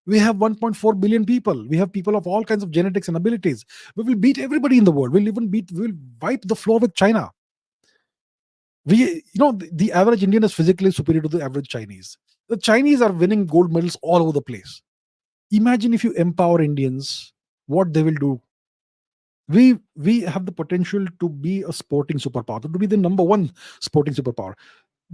We have 1.4 billion people. We have people of all kinds of genetics and abilities. We will beat everybody in the world. We'll wipe the floor with China. The average Indian is physically superior to the average Chinese. The Chinese are winning gold medals all over the place. Imagine if you empower Indians, what they will do. We have the potential to be a sporting superpower, to be the number one sporting superpower,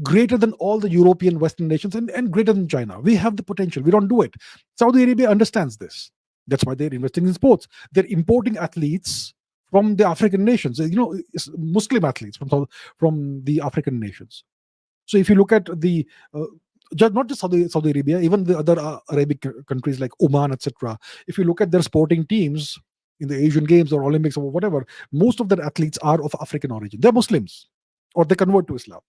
greater than all the European Western nations and greater than China. We have the potential. We don't do it. Saudi Arabia understands this. That's why they're investing in sports. They're importing athletes from the African nations, Muslim athletes from the African nations. So if you look at the not just Saudi Arabia, even the other Arabic countries like Oman, etc. If you look at their sporting teams in the Asian Games or Olympics or whatever, most of their athletes are of African origin. They're Muslims or they convert to Islam.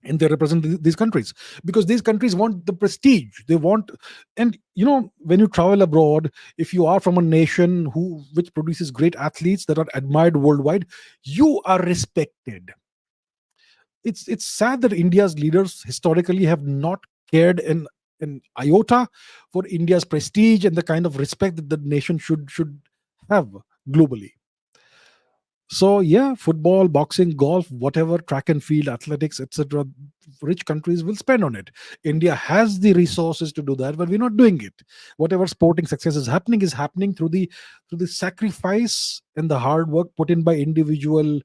and they represent these countries, because these countries want the prestige they want. And when you travel abroad, if you are from a nation which produces great athletes that are admired worldwide, you are respected. It's sad that India's leaders historically have not cared an iota for India's prestige and the kind of respect that the nation should have globally. So yeah, football, boxing, golf, whatever, track and field, athletics, etc. Rich countries will spend on it. India has the resources to do that, but we're not doing it. Whatever sporting success is happening through the sacrifice and the hard work put in by individual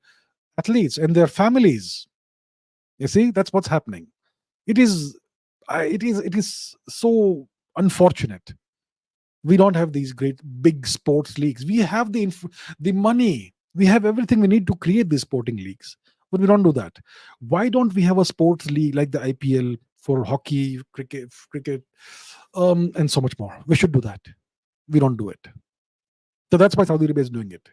athletes and their families. You see, that's what's happening. It is, it is so unfortunate. We don't have these great big sports leagues. We have the money. We have everything we need to create these sporting leagues, but we don't do that. Why don't we have a sports league like the IPL for hockey, cricket, and so much more? We should do that. We don't do it. So that's why Saudi Arabia is doing it.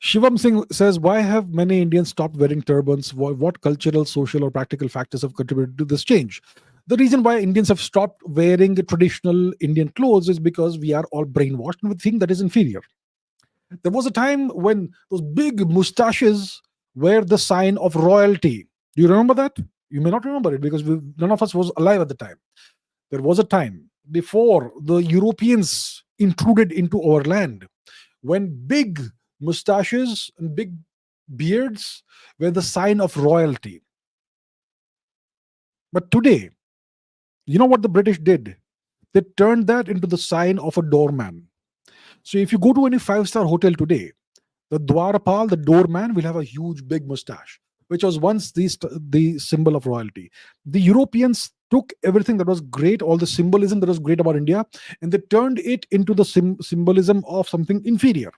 Shivam Singh says, why have many Indians stopped wearing turbans? What cultural, social, or practical factors have contributed to this change? The reason why Indians have stopped wearing traditional Indian clothes is because we are all brainwashed and we think that is inferior. There was a time when those big mustaches were the sign of royalty. Do you remember that? You may not remember it because none of us was alive at the time. There was a time before the Europeans intruded into our land when big mustaches and big beards were the sign of royalty. But today, you know what the British did? They turned that into the sign of a doorman. So if you go to any five-star hotel today, the Dwarapal, the doorman, will have a huge big mustache, which was once the symbol of royalty. The Europeans took everything that was great, all the symbolism that was great about India, and they turned it into the symbolism of something inferior.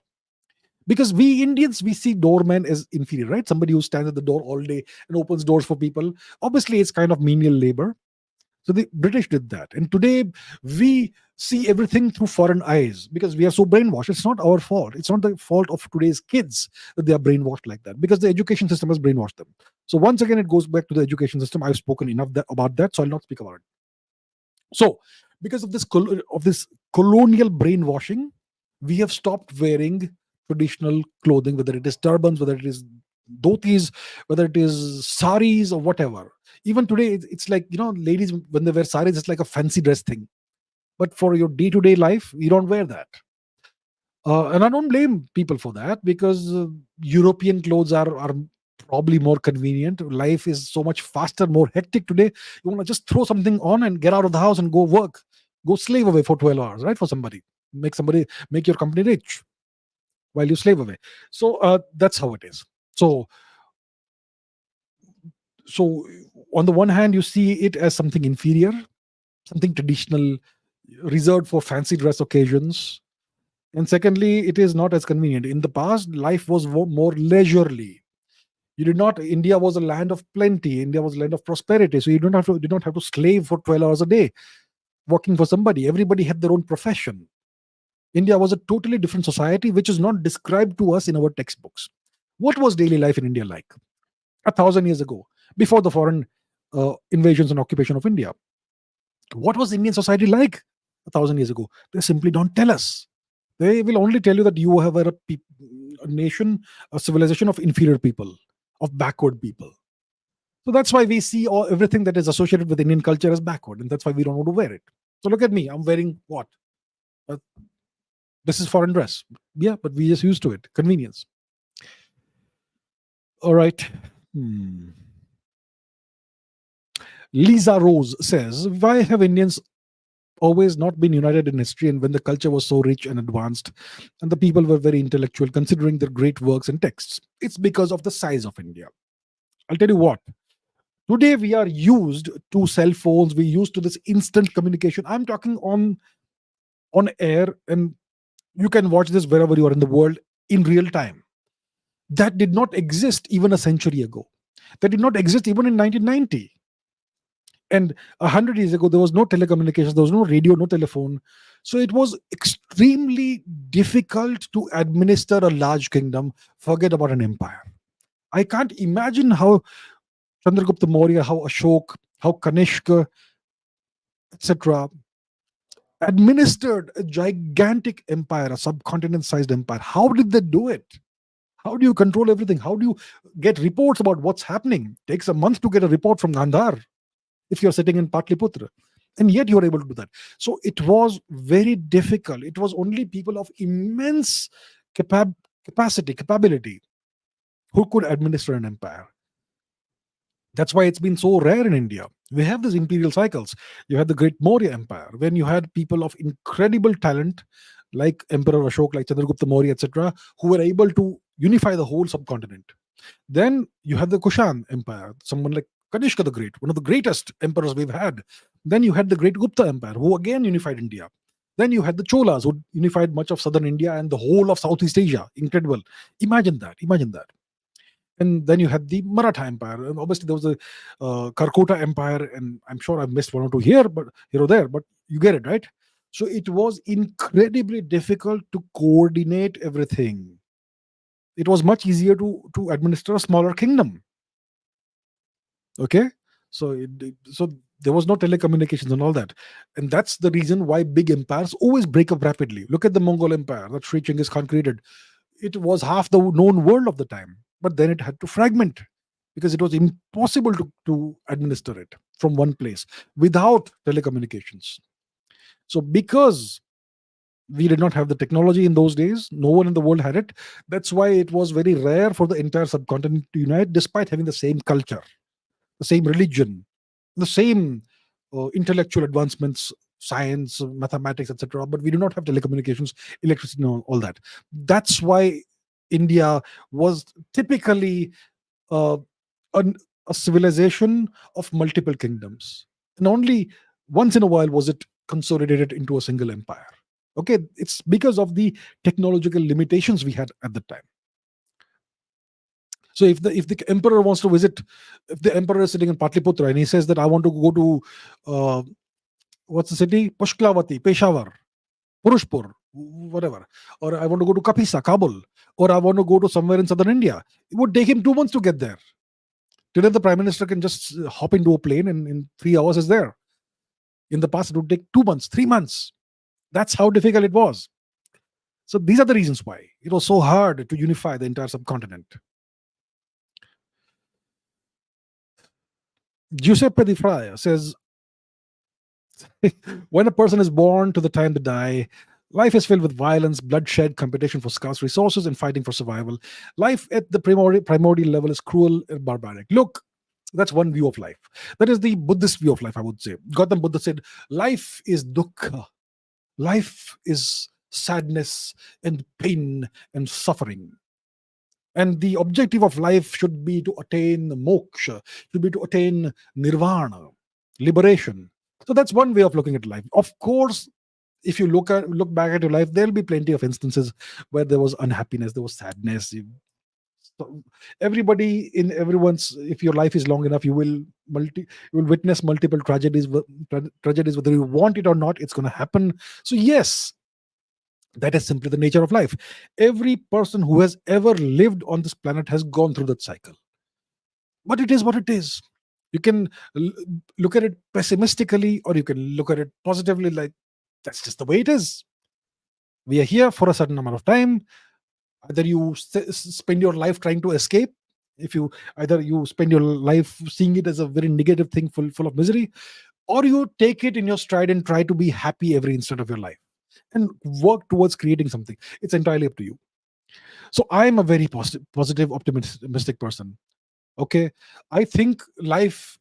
Because we Indians, we see doorman as inferior, right? Somebody who stands at the door all day and opens doors for people. Obviously, it's kind of menial labor. So the British did that. And today we see everything through foreign eyes because we are so brainwashed. It's not our fault. It's not the fault of today's kids that they are brainwashed like that, because the education system has brainwashed them. So once again, it goes back to the education system. I've spoken enough about that, so I'll not speak about it. So because of this colonial brainwashing, we have stopped wearing traditional clothing, whether it is turbans, whether it is dhotis, whether it is saris or whatever. Even today, it's like, ladies, when they wear saris, it's like a fancy dress thing. But for your day-to-day life, you don't wear that. And I don't blame people for that, because European clothes are probably more convenient. Life is so much faster, more hectic today. You want to just throw something on and get out of the house and go work, go slave away for 12 hours, right? For somebody, make your company rich while you slave away. So that's how it is. So on the one hand, you see it as something inferior, something traditional, reserved for fancy dress occasions. And secondly, it is not as convenient. In the past, life was more leisurely. India was a land of plenty. India was a land of prosperity. So you did not have to slave for 12 hours a day working for somebody. Everybody had their own profession. India was a totally different society, which is not described to us in our textbooks. What was daily life in India like 1,000 years ago, before the foreign invasions and occupation of India? What was Indian society like 1,000 years ago? They simply don't tell us. They will only tell you that you have a nation, a civilization of inferior people, of backward people. So that's why we see everything that is associated with Indian culture as backward, and that's why we don't want to wear it. So look at me, I'm wearing what? This is foreign dress. Yeah, but we just used to it. Convenience. All right. Lisa Rose says, why have Indians always not been united in history, and when the culture was so rich and advanced and the people were very intellectual, considering their great works and texts? It's because of the size of India. I'll tell you what. Today we are used to cell phones. We're used to this instant communication. I'm talking on air, and you can watch this wherever you are in the world in real time. That did not exist even a century ago. That did not exist even in 1990. And 100 years ago, there was no telecommunications, there was no radio, no telephone. So it was extremely difficult to administer a large kingdom, forget about an empire. I can't imagine how Chandragupta Maurya, how Ashok, how Kanishka, etc., administered a gigantic empire, a subcontinent sized empire. How did they do it? How do you control everything? How do you get reports about what's happening? Takes a month to get a report from Gandhar if you're sitting in Patliputra. And yet you're able to do that. So it was very difficult. It was only people of immense capability who could administer an empire. That's why it's been so rare in India. We have these imperial cycles. You had the Great Maurya Empire, when you had people of incredible talent, like Emperor Ashok, like Chandragupta Maurya, etc., who were able to unify the whole subcontinent. Then you had the Kushan Empire, someone like Kanishka the Great, one of the greatest emperors we've had. Then you had the Great Gupta Empire, who again unified India. Then you had the Cholas, who unified much of southern India and the whole of Southeast Asia. Incredible. Imagine that. Imagine that. And then you had the Maratha Empire, and obviously there was the Karkota Empire, and I'm sure I've missed one or two here or there, but you get it, right? So it was incredibly difficult to coordinate everything. It was much easier to administer a smaller kingdom. Okay, so there was no telecommunications and all that, and that's the reason why big empires always break up rapidly. Look at the Mongol Empire that Sri Genghis Khan created. It was half the known world of the time, but then it had to fragment because it was impossible to administer it from one place without telecommunications. So because we did not have the technology in those days, no one in the world had it. That's why it was very rare for the entire subcontinent to unite, despite having the same culture, the same religion, the same intellectual advancements, science, mathematics, etc. But we do not have telecommunications, electricity, and all that. That's why India was typically uh, an, a civilization of multiple kingdoms, and only once in a while was it consolidated into a single empire. Okay, it's because of the technological limitations we had at the time. So if the emperor wants to visit, if the emperor is sitting in Patliputra and he says that I want to go to what's the city, Pushklavati, Peshawar, Purushpur, whatever, or I want to go to Kapisa, Kabul, or I want to go to somewhere in southern India, it would take him 2 months to get there. Today the prime minister can just hop into a plane and in 3 hours is there. In the past it would take 2 months, 3 months. That's how difficult it was. So these are the reasons why it was so hard to unify the entire subcontinent. Giuseppe Di Fraia says, when a person is born to the time to die, life is filled with violence, bloodshed, competition for scarce resources, and fighting for survival. Life at the primordial level is cruel and barbaric. Look, that's one view of life. That is the Buddhist view of life, I would say. Gautam Buddha said, life is dukkha. Life is sadness and pain and suffering. And the objective of life should be to attain moksha, should be to attain nirvana, liberation. So that's one way of looking at life. Of course, if you look back at your life, there'll be plenty of instances where there was unhappiness, there was sadness. So everybody in everyone's, if your life is long enough, you will witness multiple tragedies. Tragedies, whether you want it or not, it's going to happen. So yes, that is simply the nature of life. Every person who has ever lived on this planet has gone through that cycle. But it is what it is. You can look at it pessimistically, or you can look at it positively, like that's just the way it is. We are here for a certain amount of time. Either you spend your life trying to escape, either you spend your life seeing it as a very negative thing full of misery, or you take it in your stride and try to be happy every instant of your life and work towards creating something. It's entirely up to you. So I'm a very positive, optimistic person. Okay, I think life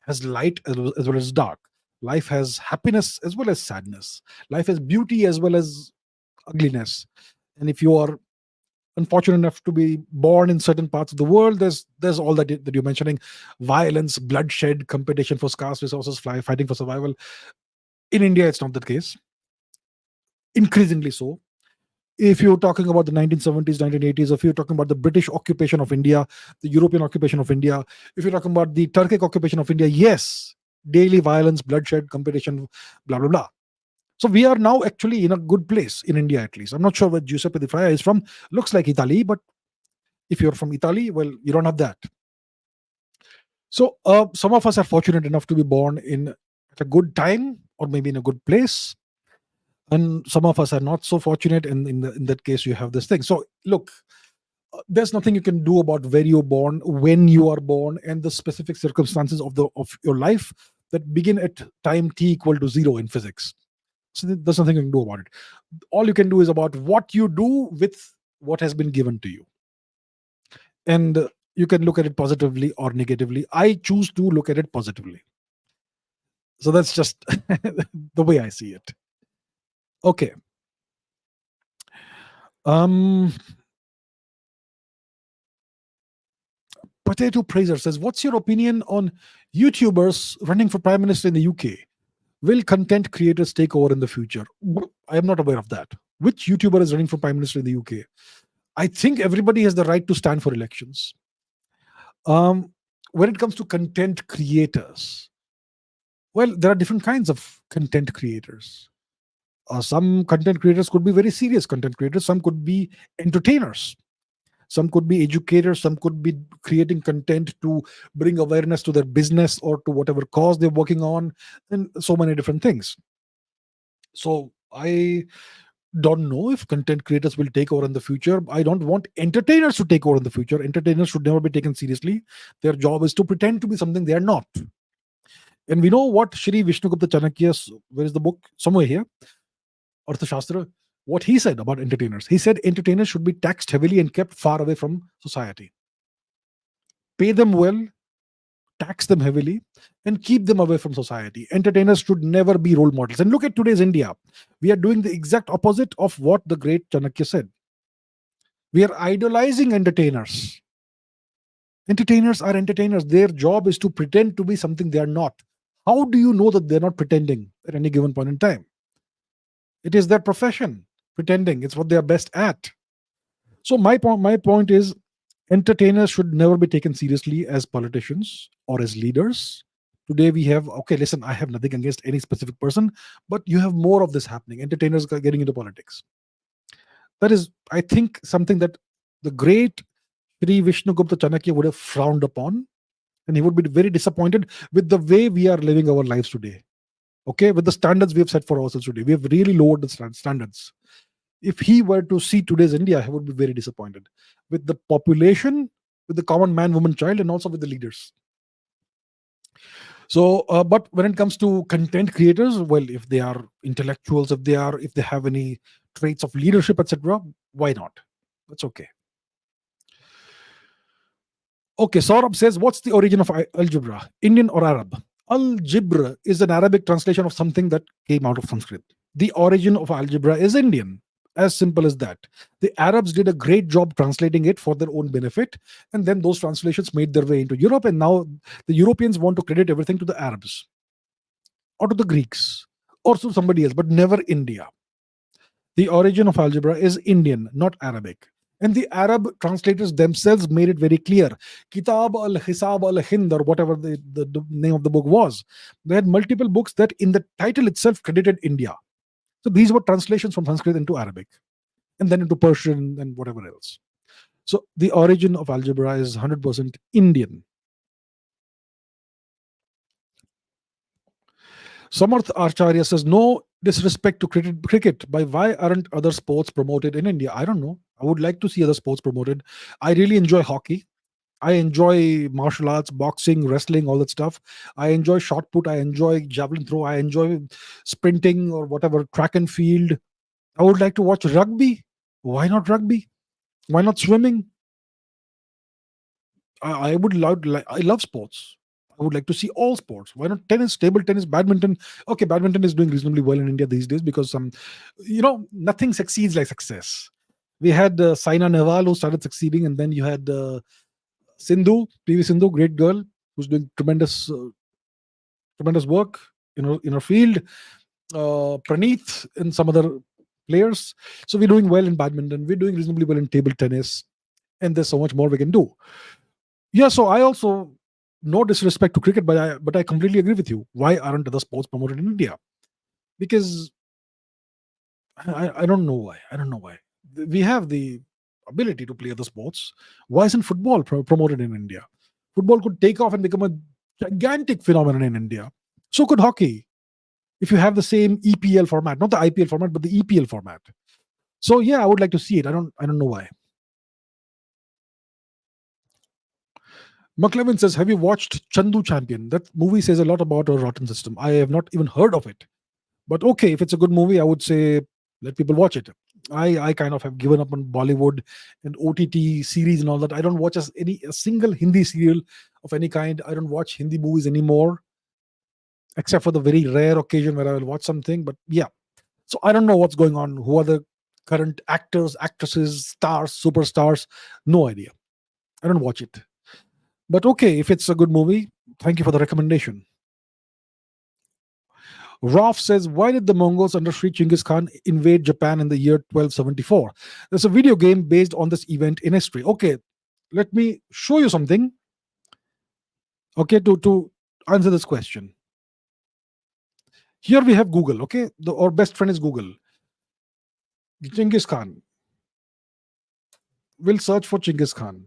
has light as well as dark. Life has happiness as well as sadness. Life has beauty as well as ugliness. And if you are unfortunate enough to be born in certain parts of the world, there's all that you're mentioning: violence, bloodshed, competition for scarce resources, fighting for survival. In India, it's not the case. Increasingly so. If you're talking about the 1970s, 1980s, if you're talking about the British occupation of India, the European occupation of India, if you're talking about the Turkic occupation of India, yes, daily violence, bloodshed, competition, blah, blah, blah. So we are now actually in a good place in India, at least. I'm not sure where Giuseppe Di Fraia is from. Looks like Italy, but If you're from Italy, well, you don't have that. So some of us are fortunate enough to be born in at a good time or maybe in a good place, and some of us are not so fortunate. And in that case, you have this thing. So look, there's nothing you can do about where you're born, when you are born, and the specific circumstances of your life that begin at time t equal to zero in physics. So there's nothing you can do about it. All you can do is about what you do with what has been given to you, and you can look at it positively or negatively. I choose to look at it positively. So that's just the way I see it. Okay. Um, Potato Praiser says, "What's your opinion on YouTubers running for prime minister in the UK? Will content creators take over in the future?" I am not aware of that. Which YouTuber is running for prime minister in the UK? I think everybody has the right to stand for elections. When it comes to content creators, well, there are different kinds of content creators. Some content creators could be very serious content creators. Some could be entertainers. Some could be educators. Some could be creating content to bring awareness to their business or to whatever cause they're working on, and so many different things. So I don't know if content creators will take over in the future. I don't want entertainers to take over in the future. Entertainers should never be taken seriously. Their job is to pretend to be something they are not. And we know what Shri Vishnugupta Chanakya, where is the book? Somewhere here, Arthashastra, what he said about entertainers. He said entertainers should be taxed heavily and kept far away from society. Pay them well, tax them heavily, and keep them away from society. Entertainers should never be role models. And look at today's India. We are doing the exact opposite of what the great Chanakya said. We are idolizing entertainers. Entertainers are entertainers. Their job is to pretend to be something they are not. How do you know that they're not pretending at any given point in time? It is their profession, pretending. It's what they are best at. So my point is, entertainers should never be taken seriously as politicians or as leaders. Today we have, okay, listen, I have nothing against any specific person, but you have more of this happening. Entertainers are getting into politics. That is, I think, something that the great Sri Vishnugupta Chanakya would have frowned upon, and he would be very disappointed with the way we are living our lives today. Okay, with the standards we have set for ourselves today, we have really lowered the standards. If he were to see today's India, he would be very disappointed with the population, with the common man, woman, child, and also with the leaders. So, but when it comes to content creators, well, if they are intellectuals, if they have any traits of leadership, etc., why not? That's okay. Okay, Saurabh says, "What's the origin of algebra? Indian or Arab?" Algebra is an Arabic translation of something that came out of Sanskrit. The origin of algebra is Indian. As simple as that. The Arabs did a great job translating it for their own benefit, and then those translations made their way into Europe, and now the Europeans want to credit everything to the Arabs or to the Greeks or to somebody else, but never India. The origin of algebra is Indian, not Arabic. And the Arab translators themselves made it very clear. Kitab al-Hisab al-Hind, or whatever the name of the book was. They had multiple books that in the title itself credited India. So these were translations from Sanskrit into Arabic, and then into Persian and whatever else. So the origin of algebra is 100% Indian. Samarth Acharya says, "No disrespect to cricket, but why aren't other sports promoted in India?" I don't know. I would like to see other sports promoted. I really enjoy hockey. I enjoy martial arts, boxing, wrestling, all that stuff. I enjoy shot put. I enjoy javelin throw. I enjoy sprinting or whatever, track and field. I would like to watch rugby. Why not rugby? Why not swimming? I would love. I love sports. I would like to see all sports. Why not tennis, table tennis, badminton? Okay, badminton is doing reasonably well in India these days because nothing succeeds like success. We had Saina Nehwal who started succeeding, and then you had Sindhu, PV Sindhu, great girl who's doing tremendous work in her field. Praneeth and some other players. So we're doing well in badminton. We're doing reasonably well in table tennis, and there's so much more we can do. Yeah, so I also, no disrespect to cricket, but I completely agree with you. Why aren't other sports promoted in India? Because I don't know why. I don't know why. We have the ability to play other sports. Why isn't football promoted in India? Football could take off and become a gigantic phenomenon in India. So could hockey, if you have the same EPL format, not the IPL format, but the EPL format. So yeah, I would like to see it. I don't know why. McLevin says, have you watched Chandu Champion? That movie says a lot about our rotten system. I have not even heard of it. But okay, if it's a good movie, I would say let people watch it. I kind of have given up on Bollywood and OTT series and all that. I don't watch a single Hindi serial of any kind. I don't watch Hindi movies anymore, except for the very rare occasion where I will watch something. But yeah, so I don't know what's going on. Who are the current actors, actresses, stars, superstars? No idea. I don't watch it. But okay, if it's a good movie, thank you for the recommendation. Rolf says, why did the Mongols under Sri Genghis Khan invade Japan in the year 1274? There's a video game based on this event in history. Okay, let me show you something. Okay, to answer this question. Here we have Google, okay? Our best friend is Google. Genghis Khan. We'll search for Genghis Khan.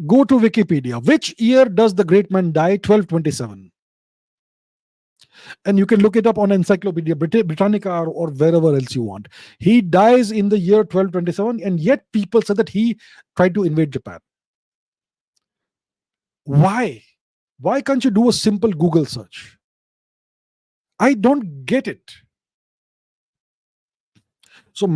Go to Wikipedia. Which year does the great man die? 1227. And you can look it up on Encyclopedia Britannica or wherever else you want. He dies in the year 1227, and yet people say that he tried to invade Japan. Why? Why can't you do a simple Google search? I don't get it. So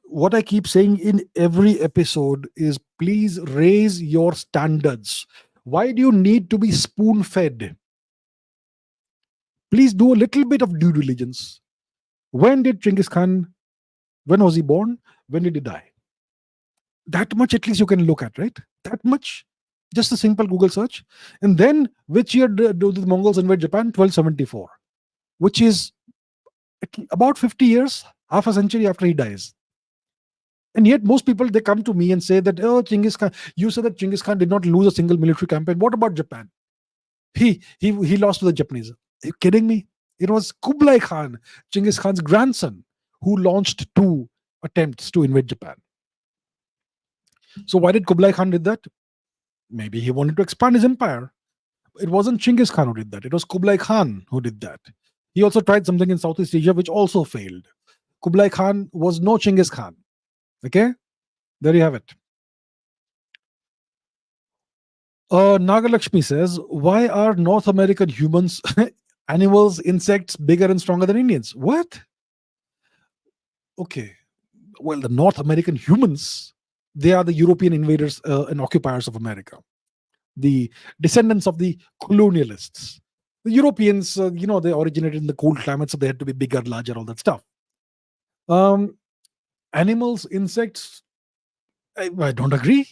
what I keep saying in every episode is, please raise your standards. Why do you need to be spoon-fed? Please do a little bit of due diligence. When did Genghis Khan, when was he born? When did he die? That much at least you can look at, right? That much. Just a simple Google search. And then, which year do the Mongols invade Japan? 1274. Which is about 50 years, half a century after he dies. And yet most people, they come to me and say that, oh, Genghis Khan, you said that Genghis Khan did not lose a single military campaign. What about Japan? He lost to the Japanese. Are you kidding me? It was Kublai Khan, Genghis Khan's grandson, who launched 2 attempts to invade Japan. So why did Kublai Khan did that? Maybe he wanted to expand his empire. It wasn't Genghis Khan who did that. It was Kublai Khan who did that. He also tried something in Southeast Asia, which also failed. Kublai Khan was no Genghis Khan. Okay? There you have it. Nagalakshmi says, why are North American humans, animals, insects bigger and stronger than Indians? What? Okay. Well, the North American humans, they are the European invaders and occupiers of America, the descendants of the colonialists. The Europeans, they originated in the cold climate, so they had to be bigger, larger, all that stuff. Animals, insects, I don't agree.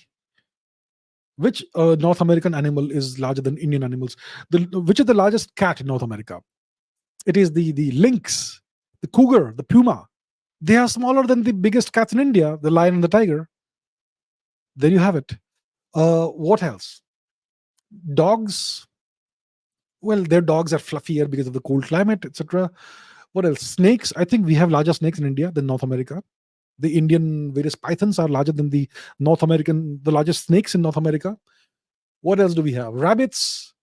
Which North American animal is larger than Indian animals? Which is the largest cat in North America? It is the lynx, the cougar, the puma. They are smaller than the biggest cats in India, the lion and the tiger. There you have it. What else? Dogs. Well, their dogs are fluffier because of the cold climate, etc. What else? Snakes. I think we have larger snakes in India than North America. The Indian various pythons are larger than the largest snakes in North America. What else do we have? Rabbits.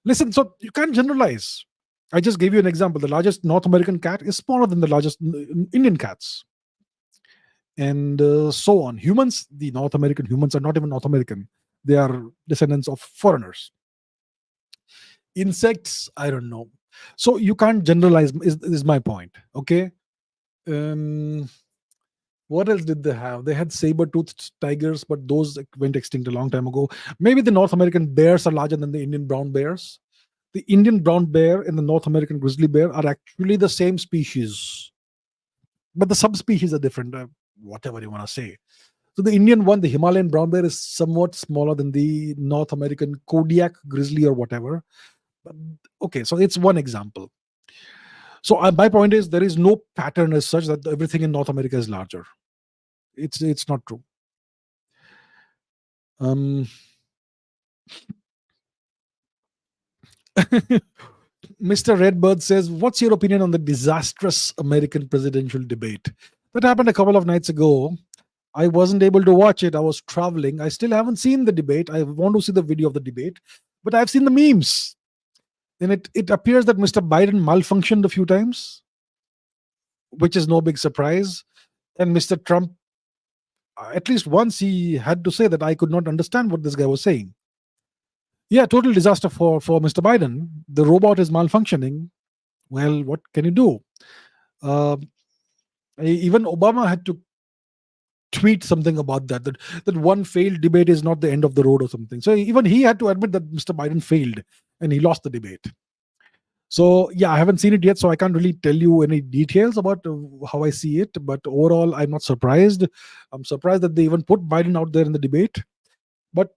Listen, so you can't generalize. I just gave you an example. The largest North American cat is smaller than the largest Indian cats. And so on. Humans, the North American humans are not even North American. They are descendants of foreigners. Insects, I don't know. So you can't generalize, is my point. Okay. What else did they have? They had saber-toothed tigers, but those went extinct a long time ago. Maybe the North American bears are larger than the Indian brown bears. The Indian brown bear and the North American grizzly bear are actually the same species, but the subspecies are different. Whatever you want to say. So the Indian one, the Himalayan brown bear, is somewhat smaller than the North American Kodiak grizzly or whatever. But, okay, so it's one example. So my point is, there is no pattern as such that everything in North America is larger. It's not true. Mr. Redbird says, what's your opinion on the disastrous American presidential debate that happened a couple of nights ago? I wasn't able to watch it. I was traveling. I still haven't seen the debate. I want to see the video of the debate, but I've seen the memes. And it appears that Mr. Biden malfunctioned a few times, which is no big surprise. And Mr. Trump, at least once, he had to say that I could not understand what this guy was saying. Yeah, total disaster for Mr. Biden. The robot is malfunctioning. Well, what can you do? Uh, Even Obama had to tweet something about that one failed debate is not the end of the road or something. So even he had to admit that Mr. Biden failed and he lost the debate. So yeah, I haven't seen it yet, so I can't really tell you any details about how I see it. But overall, I'm not surprised. I'm surprised that they even put Biden out there in the debate. But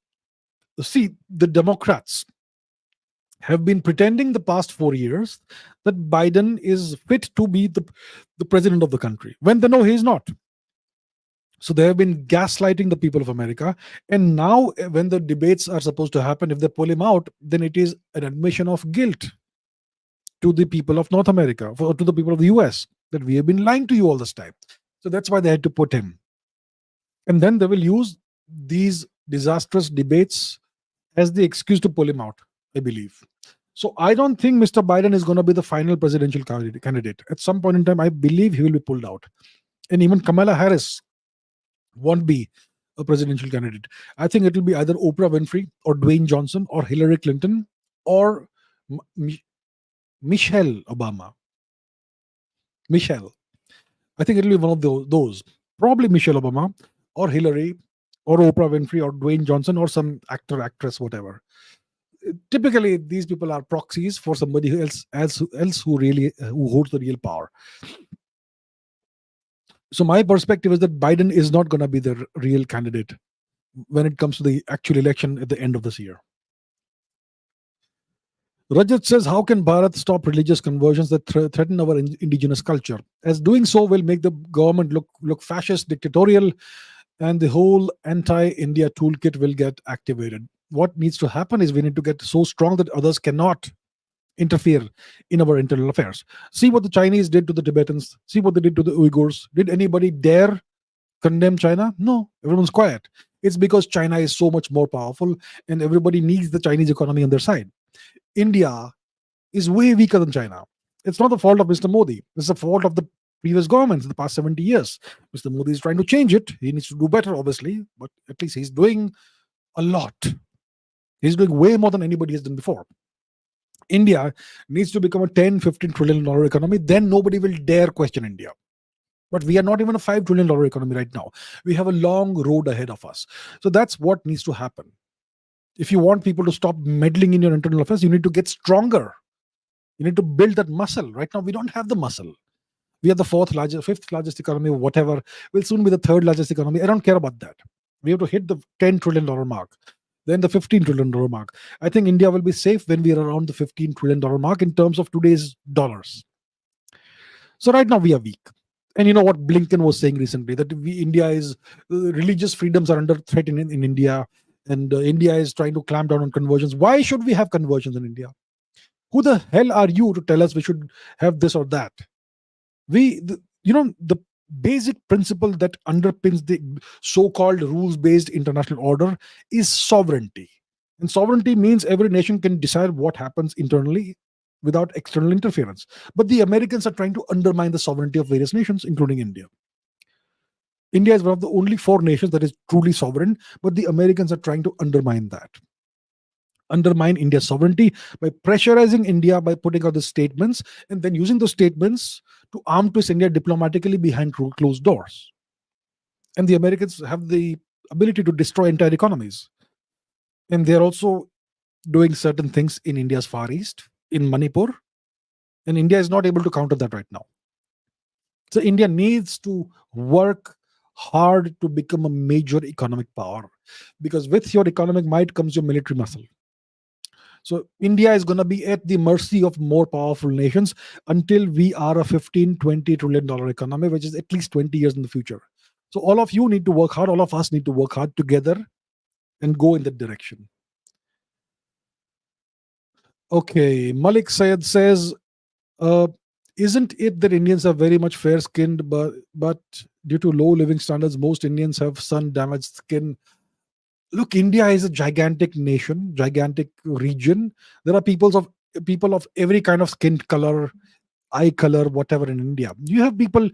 see, the Democrats have been pretending the past 4 years that Biden is fit to be the president of the country when they know he is not. So they have been gaslighting the people of America. And now, when the debates are supposed to happen, if they pull him out, then it is an admission of guilt to the people of North America, to the people of the US, that we have been lying to you all this time. So that's why they had to put him. And then they will use these disastrous debates as the excuse to pull him out, I believe. So I don't think Mr. Biden is going to be the final presidential candidate. At some point in time, I believe he will be pulled out. And even Kamala Harris won't be a presidential candidate. I think it will be either Oprah Winfrey or Dwayne Johnson or Hillary Clinton or Michelle Obama. Michelle. I think it'll be one of those. Probably Michelle Obama or Hillary or Oprah Winfrey or Dwayne Johnson or some actor, actress, whatever. Typically, these people are proxies for somebody else who holds the real power. So my perspective is that Biden is not going to be the real candidate when it comes to the actual election at the end of this year. Rajat says, how can Bharat stop religious conversions that threaten our indigenous culture? As doing so will make the government look fascist, dictatorial, and the whole anti-India toolkit will get activated. What needs to happen is we need to get so strong that others cannot interfere in our internal affairs. See what the Chinese did to the Tibetans. See what they did to the Uyghurs. Did anybody dare condemn China? No, everyone's quiet. It's because China is so much more powerful and everybody needs the Chinese economy on their side. India is way weaker than China. It's not the fault of Mr. Modi. It's the fault of the previous governments in the past 70 years. Mr. Modi is trying to change it. He needs to do better, obviously, but at least he's doing a lot. He's doing way more than anybody has done before. India needs to become a 10, $15 trillion economy. Then nobody will dare question India. But we are not even a $5 trillion economy right now. We have a long road ahead of us. So that's what needs to happen. If you want people to stop meddling in your internal affairs, you need to get stronger. You need to build that muscle. Right now, we don't have the muscle. We are the fifth largest economy, whatever. We'll soon be the third largest economy. I don't care about that. We have to hit the $10 trillion mark, then the $15 trillion mark. I think India will be safe when we are around the $15 trillion mark in terms of today's dollars. So right now we are weak. And you know what Blinken was saying recently, that India is, religious freedoms are under threat in India, and India is trying to clamp down on conversions. Why should we have conversions in India? Who the hell are you to tell us we should have this or that? The basic principle that underpins the so-called rules-based international order is sovereignty. And sovereignty means every nation can decide what happens internally without external interference. But the Americans are trying to undermine the sovereignty of various nations, including India. India is one of the only 4 nations that is truly sovereign, but the Americans are trying to undermine that. Undermine India's sovereignty by pressurizing India by putting out the statements and then using those statements to arm twist India diplomatically behind closed doors. And the Americans have the ability to destroy entire economies. And they're also doing certain things in India's Far East, in Manipur. And India is not able to counter that right now. So India needs to work hard to become a major economic power, because with your economic might comes your military muscle. So India is going to be at the mercy of more powerful nations until we are a 15, $20 trillion economy, which is at least 20 years in the future. So all of you need to work hard. All of us need to work hard together and go in that direction. Okay, Malik Sayed says, isn't it that Indians are very much fair-skinned, but Due to low living standards, most Indians have sun damaged skin. Look, India is a gigantic nation, gigantic region. There are people of every kind of skin color, eye color, whatever in India. You have people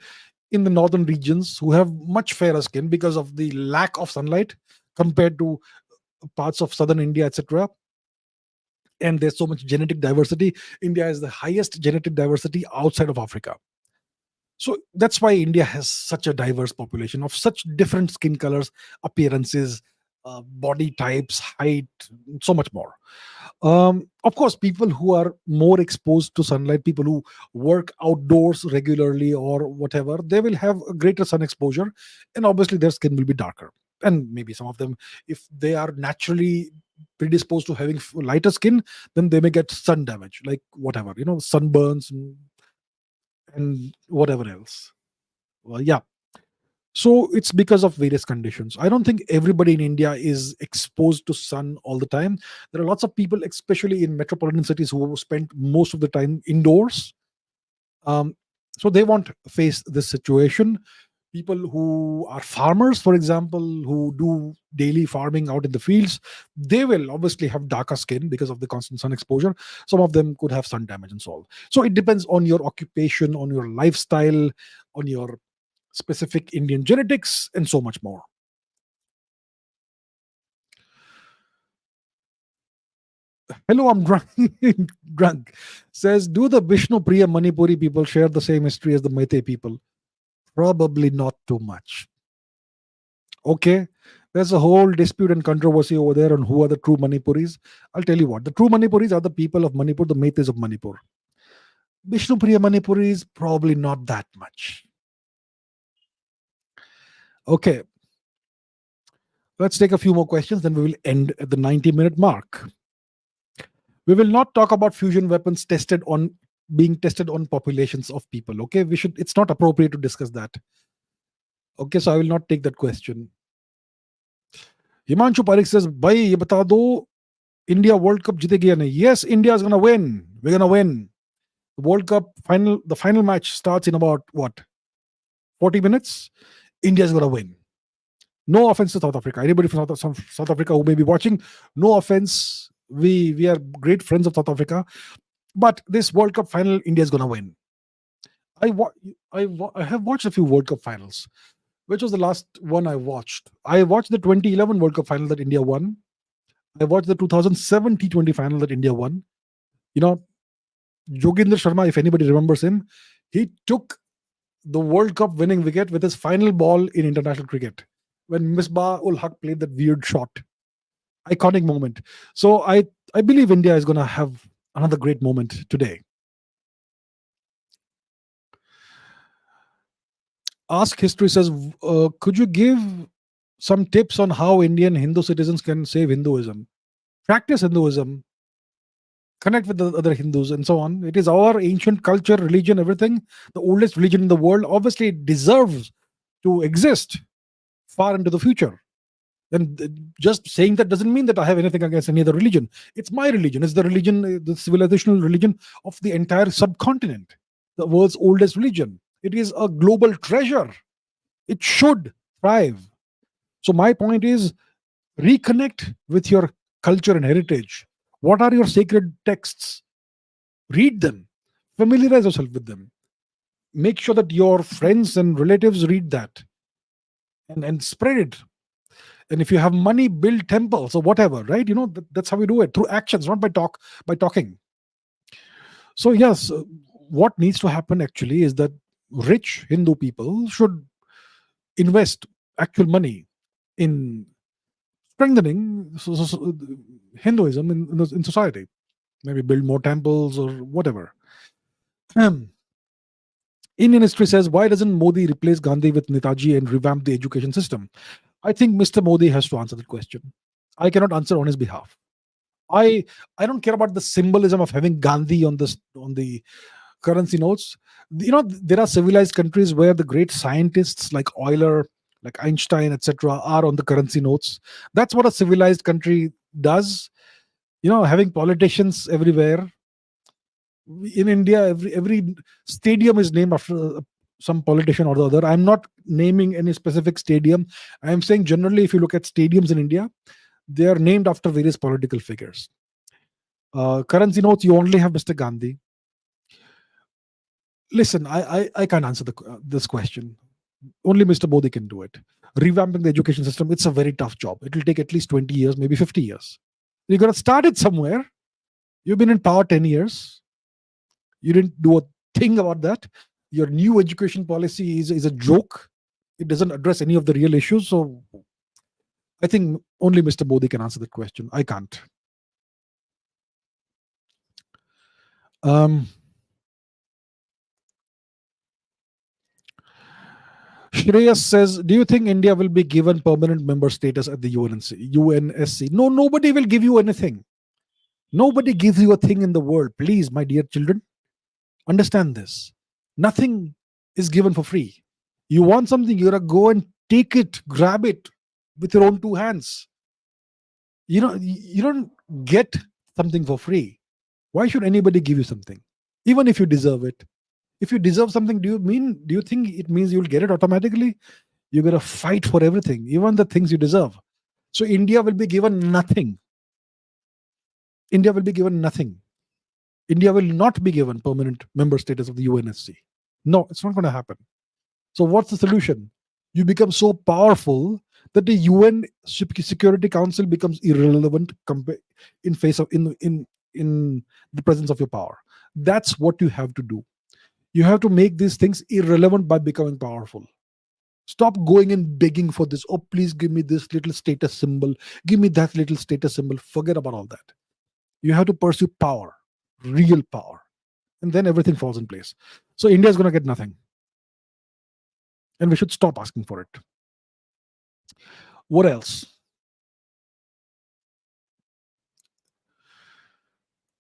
in the northern regions who have much fairer skin because of the lack of sunlight compared to parts of southern India, etc. And there's so much genetic diversity. India is the highest genetic diversity outside of Africa. So that's why India has such a diverse population of such different skin colors, appearances, body types, height, so much more. Of course, people who are more exposed to sunlight, people who work outdoors regularly or whatever, they will have a greater sun exposure, and obviously their skin will be darker. And maybe some of them, if they are naturally predisposed to having lighter skin, then they may get sun damage, like whatever, sunburns and whatever else. Well, yeah. So it's because of various conditions. I don't think everybody in India is exposed to sun all the time. There are lots of people, especially in metropolitan cities, who spend most of the time indoors. Um, so they won't face this situation. People who are farmers, for example, who do daily farming out in the fields, they will obviously have darker skin because of the constant sun exposure. Some of them could have sun damage and so on. So it depends on your occupation, on your lifestyle, on your specific Indian genetics, and so much more. Hello, I'm drunk. Drunk. Says, do the Vishnu Priya Manipuri people share the same history as the Meitei people? Probably not too much. Okay. There's a whole dispute and controversy over there on who are the true Manipuris. I'll tell you what. The true Manipuris are the people of Manipur, the Meiteis of Manipur. Vishnu Priya Manipuris, probably not that much. Okay. Let's take a few more questions, then we will end at the 90-minute mark. We will not talk about fusion weapons being tested on populations of people. Okay, it's not appropriate to discuss that. Okay, so I will not take that question. Himanshu Parik says, "Bhai, ye bata do, India World Cup jitegi ya nahi?" Yes, India is gonna win. We're gonna win. The World Cup the final match starts in about what? 40 minutes. India is gonna win. No offense to South Africa. Anybody from South Africa who may be watching, no offense. We are great friends of South Africa, but this World Cup final, India is gonna win. I have watched a few World Cup finals. Which was the last one I watched? I watched the 2011 World Cup final that India won. I watched the 2007 T20 final that India won. Joginder Sharma, if anybody remembers him, he took the World Cup winning wicket with his final ball in international cricket when Misbah ul Haq played that weird shot. Iconic moment. So I believe India is going to have another great moment today. Ask History says, could you give some tips on how Indian Hindu citizens can save Hinduism? Practice Hinduism, connect with the other Hindus, and so on. It is our ancient culture, religion, everything, the oldest religion in the world. Obviously, it deserves to exist far into the future. And just saying that doesn't mean that I have anything against any other religion. It's my religion. It's the religion, the civilizational religion of the entire subcontinent, the world's oldest religion. It is a global treasure. It should thrive. So my point is, reconnect with your culture and heritage. What are your sacred texts? Read them. Familiarize yourself with them. Make sure that your friends and relatives read that and spread it. And if you have money, build temples or whatever, right? That's how we do it, through actions, not by talking. So yes, what needs to happen actually is that rich Hindu people should invest actual money in strengthening Hinduism in society. Maybe build more temples or whatever. Indian history says, why doesn't Modi replace Gandhi with Netaji and revamp the education system? I think Mr. Modi has to answer that question. I cannot answer on his behalf. I don't care about the symbolism of having Gandhi on the currency notes. There are civilized countries where the great scientists like Euler, like Einstein, etc., are on the currency notes. That's what a civilized country does. Having politicians everywhere. In India, every stadium is named after some politician or the other. I'm not naming any specific stadium. I'm saying generally, if you look at stadiums in India, they are named after various political figures. Currency notes, you only have Mr. Gandhi. Listen, I can't answer this question. Only Mr. Modi can do it. Revamping the education system, it's a very tough job. It will take at least 20 years, maybe 50 years. You got to start it somewhere. You've been in power 10 years. You didn't do a thing about that. Your new education policy is a joke. It doesn't address any of the real issues. So I think only Mr. Modi can answer that question. I can't. Shreyas says, do you think India will be given permanent member status at the UNSC? No, nobody will give you anything. Nobody gives you a thing in the world. Please, my dear children, understand this. Nothing is given for free. You want something, you gotta go and take it, grab it with your own two hands. You don't get something for free. Why should anybody give you something? Even if you deserve it. If you deserve something, do you think it means you'll get it automatically? You gotta fight for everything, even the things you deserve. So India will be given nothing. India will be given nothing. India will not be given permanent member status of the UNSC. No, it's not going to happen. So what's the solution? You become so powerful that the UN Security Council becomes irrelevant in the presence of your power. That's what you have to do. You have to make these things irrelevant by becoming powerful. Stop going and begging for this. Oh, please give me this little status symbol. Give me that little status symbol. Forget about all that. You have to pursue power, real power. And then everything falls in place. So India is going to get nothing. And we should stop asking for it. What else?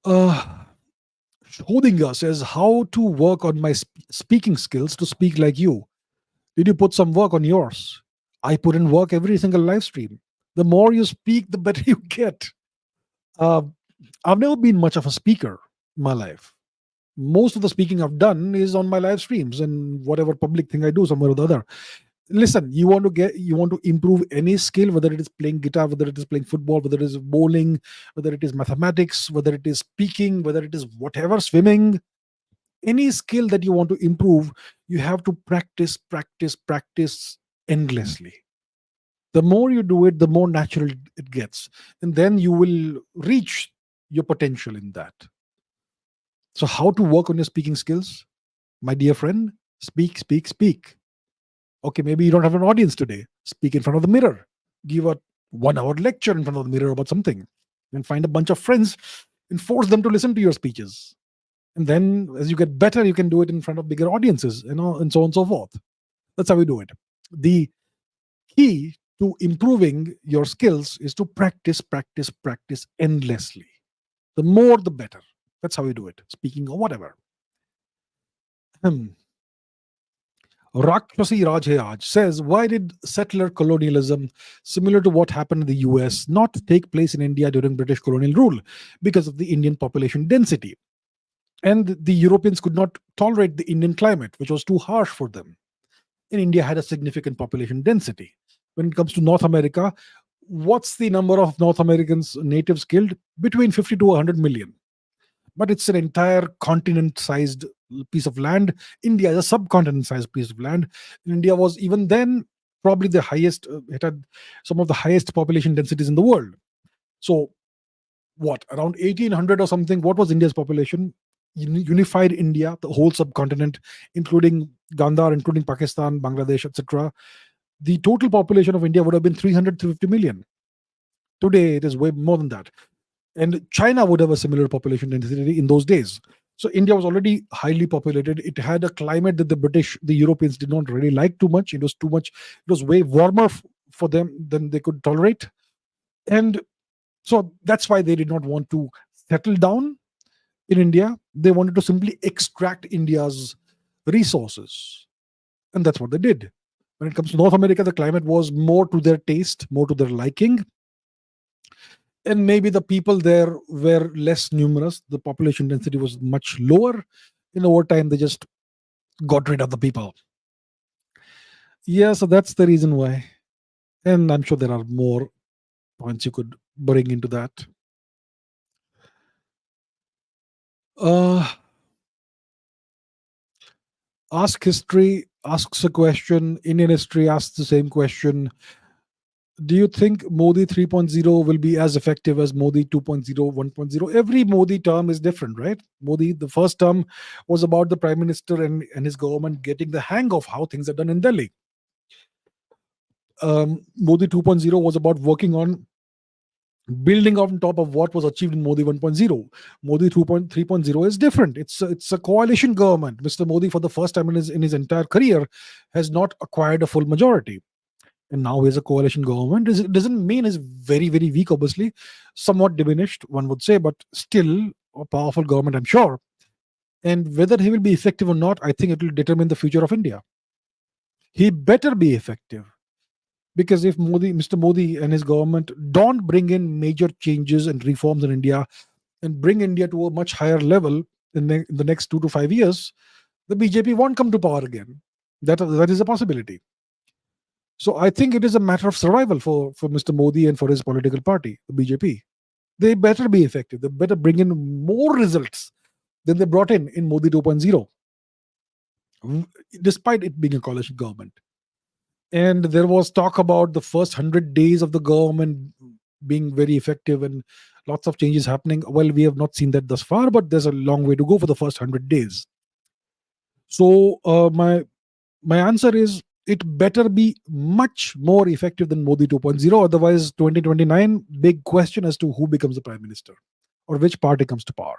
Shodinga says, how to work on my speaking skills to speak like you. Did you put some work on yours? I put in work every single live stream. The more you speak, the better you get. I've never been much of a speaker in my life. Most of the speaking I've done is on my live streams and whatever public thing I do somewhere or the other. Listen, you want to improve any skill, whether it is playing guitar, whether it is playing football, whether it is bowling, whether it is mathematics, whether it is speaking, whether it is whatever, swimming, any skill that you want to improve, you have to practice endlessly. The more you do it, the more natural it gets. And then you will reach your potential in that. So how to work on your speaking skills? My dear friend, speak. Okay, maybe you don't have an audience today. Speak in front of the mirror. Give a 1-hour lecture in front of the mirror about something. And find a bunch of friends and force them to listen to your speeches. And then as you get better, you can do it in front of bigger audiences, and so on and so forth. That's how we do it. The key to improving your skills is to practice endlessly. The more, the better. That's how we do it. Speaking or whatever. Rakshasi Rajhayaj says, why did settler colonialism, similar to what happened in the US, not take place in India during British colonial rule? Because of the Indian population density. And the Europeans could not tolerate the Indian climate, which was too harsh for them. And India had a significant population density. When it comes to North America, what's the number of North Americans, natives killed? Between 50 to 100 million. But it's an entire continent-sized piece of land. India is a subcontinent-sized piece of land. India was even then probably the highest, it had some of the highest population densities in the world. So what, around 1800 or something, what was India's population? Unified India, the whole subcontinent, including Gandhar, including Pakistan, Bangladesh, etc. The total population of India would have been 300 to 50 million. Today, it is way more than that. And China would have a similar population density in those days. So India was already highly populated. It had a climate that the Europeans did not really like too much. It was too much. It was way warmer for them than they could tolerate. And so that's why they did not want to settle down in India. They wanted to simply extract India's resources. And that's what they did. When it comes to North America, the climate was more to their taste, more to their liking. And maybe the people there were less numerous. The population density was much lower. And over time, they just got rid of the people. Yeah, so that's the reason why. And I'm sure there are more points you could bring into that. Uh, Ask History asks a question, Indian History asks the same question. Do you think Modi 3.0 will be as effective as Modi 2.0, 1.0? Every Modi term is different, right? Modi, the first term was about the prime minister and his government getting the hang of how things are done in Delhi. Modi 2.0 was about working on building on top of what was achieved in Modi 1.0. Modi 3.0 is different. It's a coalition government. Mr. Modi, for the first time in his entire career, has not acquired a full majority, and now he has a coalition government. It doesn't mean he's very very weak. Obviously, somewhat diminished, one would say, but still a powerful government, I'm sure. And whether he will be effective or not, I think it will determine the future of India. He better be effective. Because if Mr. Modi and his government don't bring in major changes and reforms in India and bring India to a much higher level in the next 2 to 5 years, the BJP won't come to power again. That is a possibility. So I think it is a matter of survival for Mr. Modi and for his political party, the BJP. They better be effective. They better bring in more results than they brought in Modi 2.0, despite it being a coalition government. And there was talk about the first 100 days of the government being very effective and lots of changes happening. Well, we have not seen that thus far, but there's a long way to go for the first 100 days. So my answer is it better be much more effective than Modi 2.0. Otherwise, 2029, big question as to who becomes the prime minister or which party comes to power.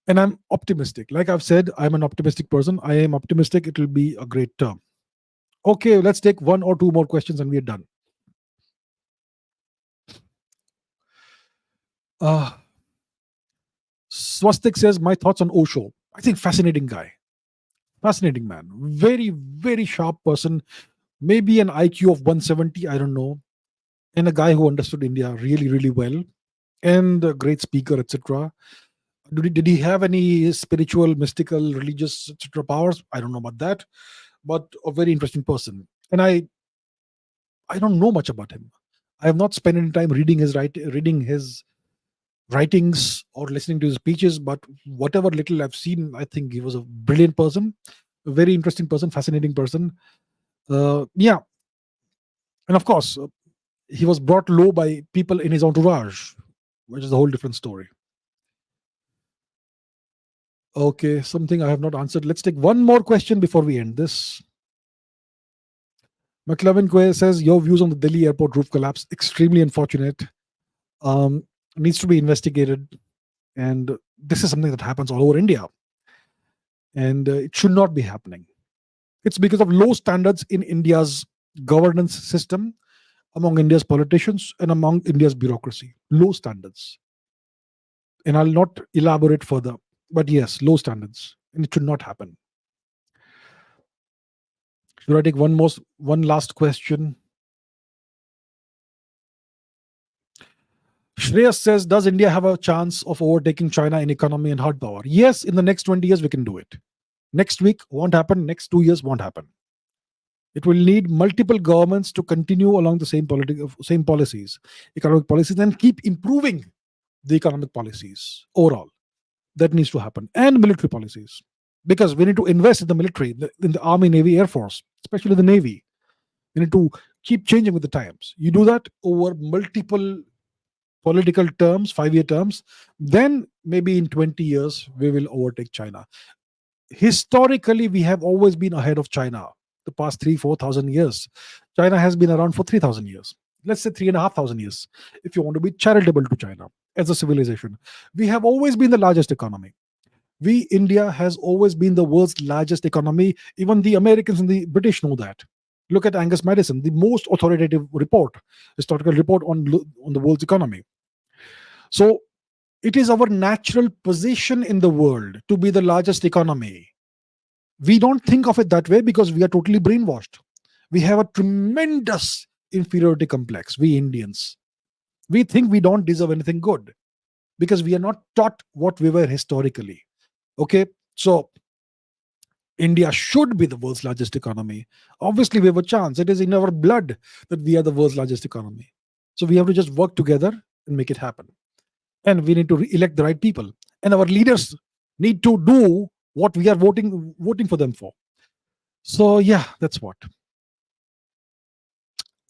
And I'm optimistic. Like I've said, I'm an optimistic person. I am optimistic it will be a great term. Okay, let's take one or two more questions and we're done. Swastik says, my thoughts on Osho. I think fascinating guy. Fascinating man. Very, very sharp person. Maybe an IQ of 170, I don't know. And a guy who understood India really, really well. And a great speaker, etc. Did he have any spiritual, mystical, religious, etc. powers? I don't know about that. But a very interesting person. And I don't know much about him. I have not spent any time reading his writings or listening to his speeches, but whatever little I've seen, I think he was a brilliant person, a very interesting person, fascinating person. Yeah, and of course, he was brought low by people in his entourage, which is a whole different story. Okay, something I have not answered. Let's take one more question before we end this. McLevin Quay says, your views on the Delhi airport roof collapse, extremely unfortunate. Needs to be investigated. And this is something that happens all over India. And it should not be happening. It's because of low standards in India's governance system, among India's politicians, and among India's bureaucracy. Low standards. And I'll not elaborate further. But yes, low standards. And it should not happen. Should I take one last question? Shreyas says, does India have a chance of overtaking China in economy and hard power? Yes, in the next 20 years, we can do it. Next week won't happen. Next 2 years won't happen. It will need multiple governments to continue along the same policies, economic policies, and keep improving the economic policies overall. That needs to happen. And military policies. Because we need to invest in the military, in the Army, Navy, Air Force, especially the Navy. We need to keep changing with the times. You do that over multiple political terms, 5-year terms, then maybe in 20 years, we will overtake China. Historically, we have always been ahead of China the past 4,000 years. China has been around for 3,000 years. Let's say 3,500 years, if you want to be charitable to China as a civilization. We have always been the largest economy. India has always been the world's largest economy. Even the Americans and the British know that. Look at Angus Madison, the most authoritative historical report on the world's economy. So it is our natural position in the world to be the largest economy. We don't think of it that way because we are totally brainwashed. We have a tremendous inferiority complex, we Indians. We think we don't deserve anything good because we are not taught what we were historically. Okay, so India should be the world's largest economy. Obviously, we have a chance. It is in our blood that we are the world's largest economy. So we have to just work together and make it happen. And we need to elect the right people. And our leaders need to do what we are voting for them for. So yeah, that's what.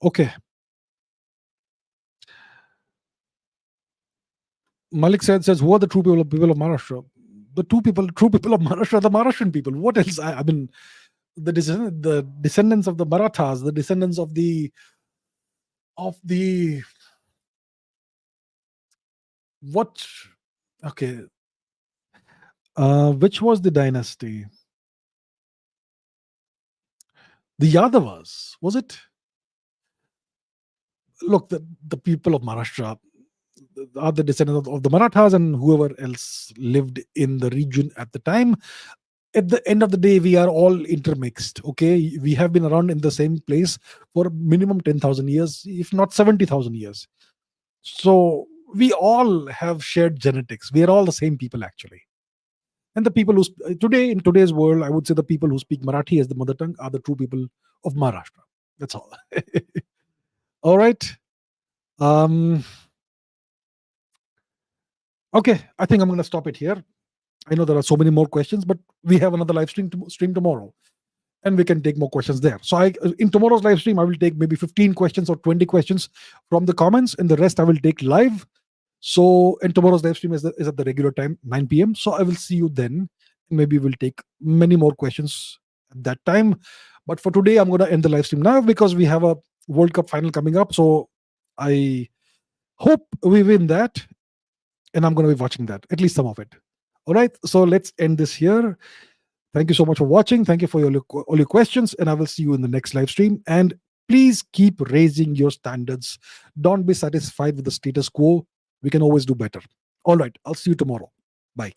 Okay. Malik says, who are the true people of Maharashtra? The true people of Maharashtra are the Maharashtrian people. What else? I mean, the descendants of the Marathas, the descendants of the what? Okay, which was the dynasty? The Yadavas, was it? Look, the people of Maharashtra are the descendants of the Marathas and whoever else lived in the region at the time. At the end of the day, we are all intermixed. Okay, we have been around in the same place for minimum 10,000 years, if not 70,000 years. So we all have shared genetics. We are all the same people, actually. And the people who today, in today's world, I would say the people who speak Marathi as the mother tongue are the true people of Maharashtra. That's all. All right. Okay, I think I'm going to stop it here. I know there are so many more questions, but we have another live stream tomorrow, and we can take more questions there. So in tomorrow's live stream, I will take maybe 15 questions or 20 questions from the comments, and the rest I will take live. So, and tomorrow's live stream is at the regular time, 9 p.m. So I will see you then. Maybe we'll take many more questions at that time. But for today, I'm going to end the live stream now because we have a World Cup final coming up. So I hope we win that. And I'm going to be watching that, at least some of it. All right. So let's end this here. Thank you so much for watching. Thank you for all your questions. And I will see you in the next live stream. And please keep raising your standards. Don't be satisfied with the status quo. We can always do better. All right. I'll see you tomorrow. Bye.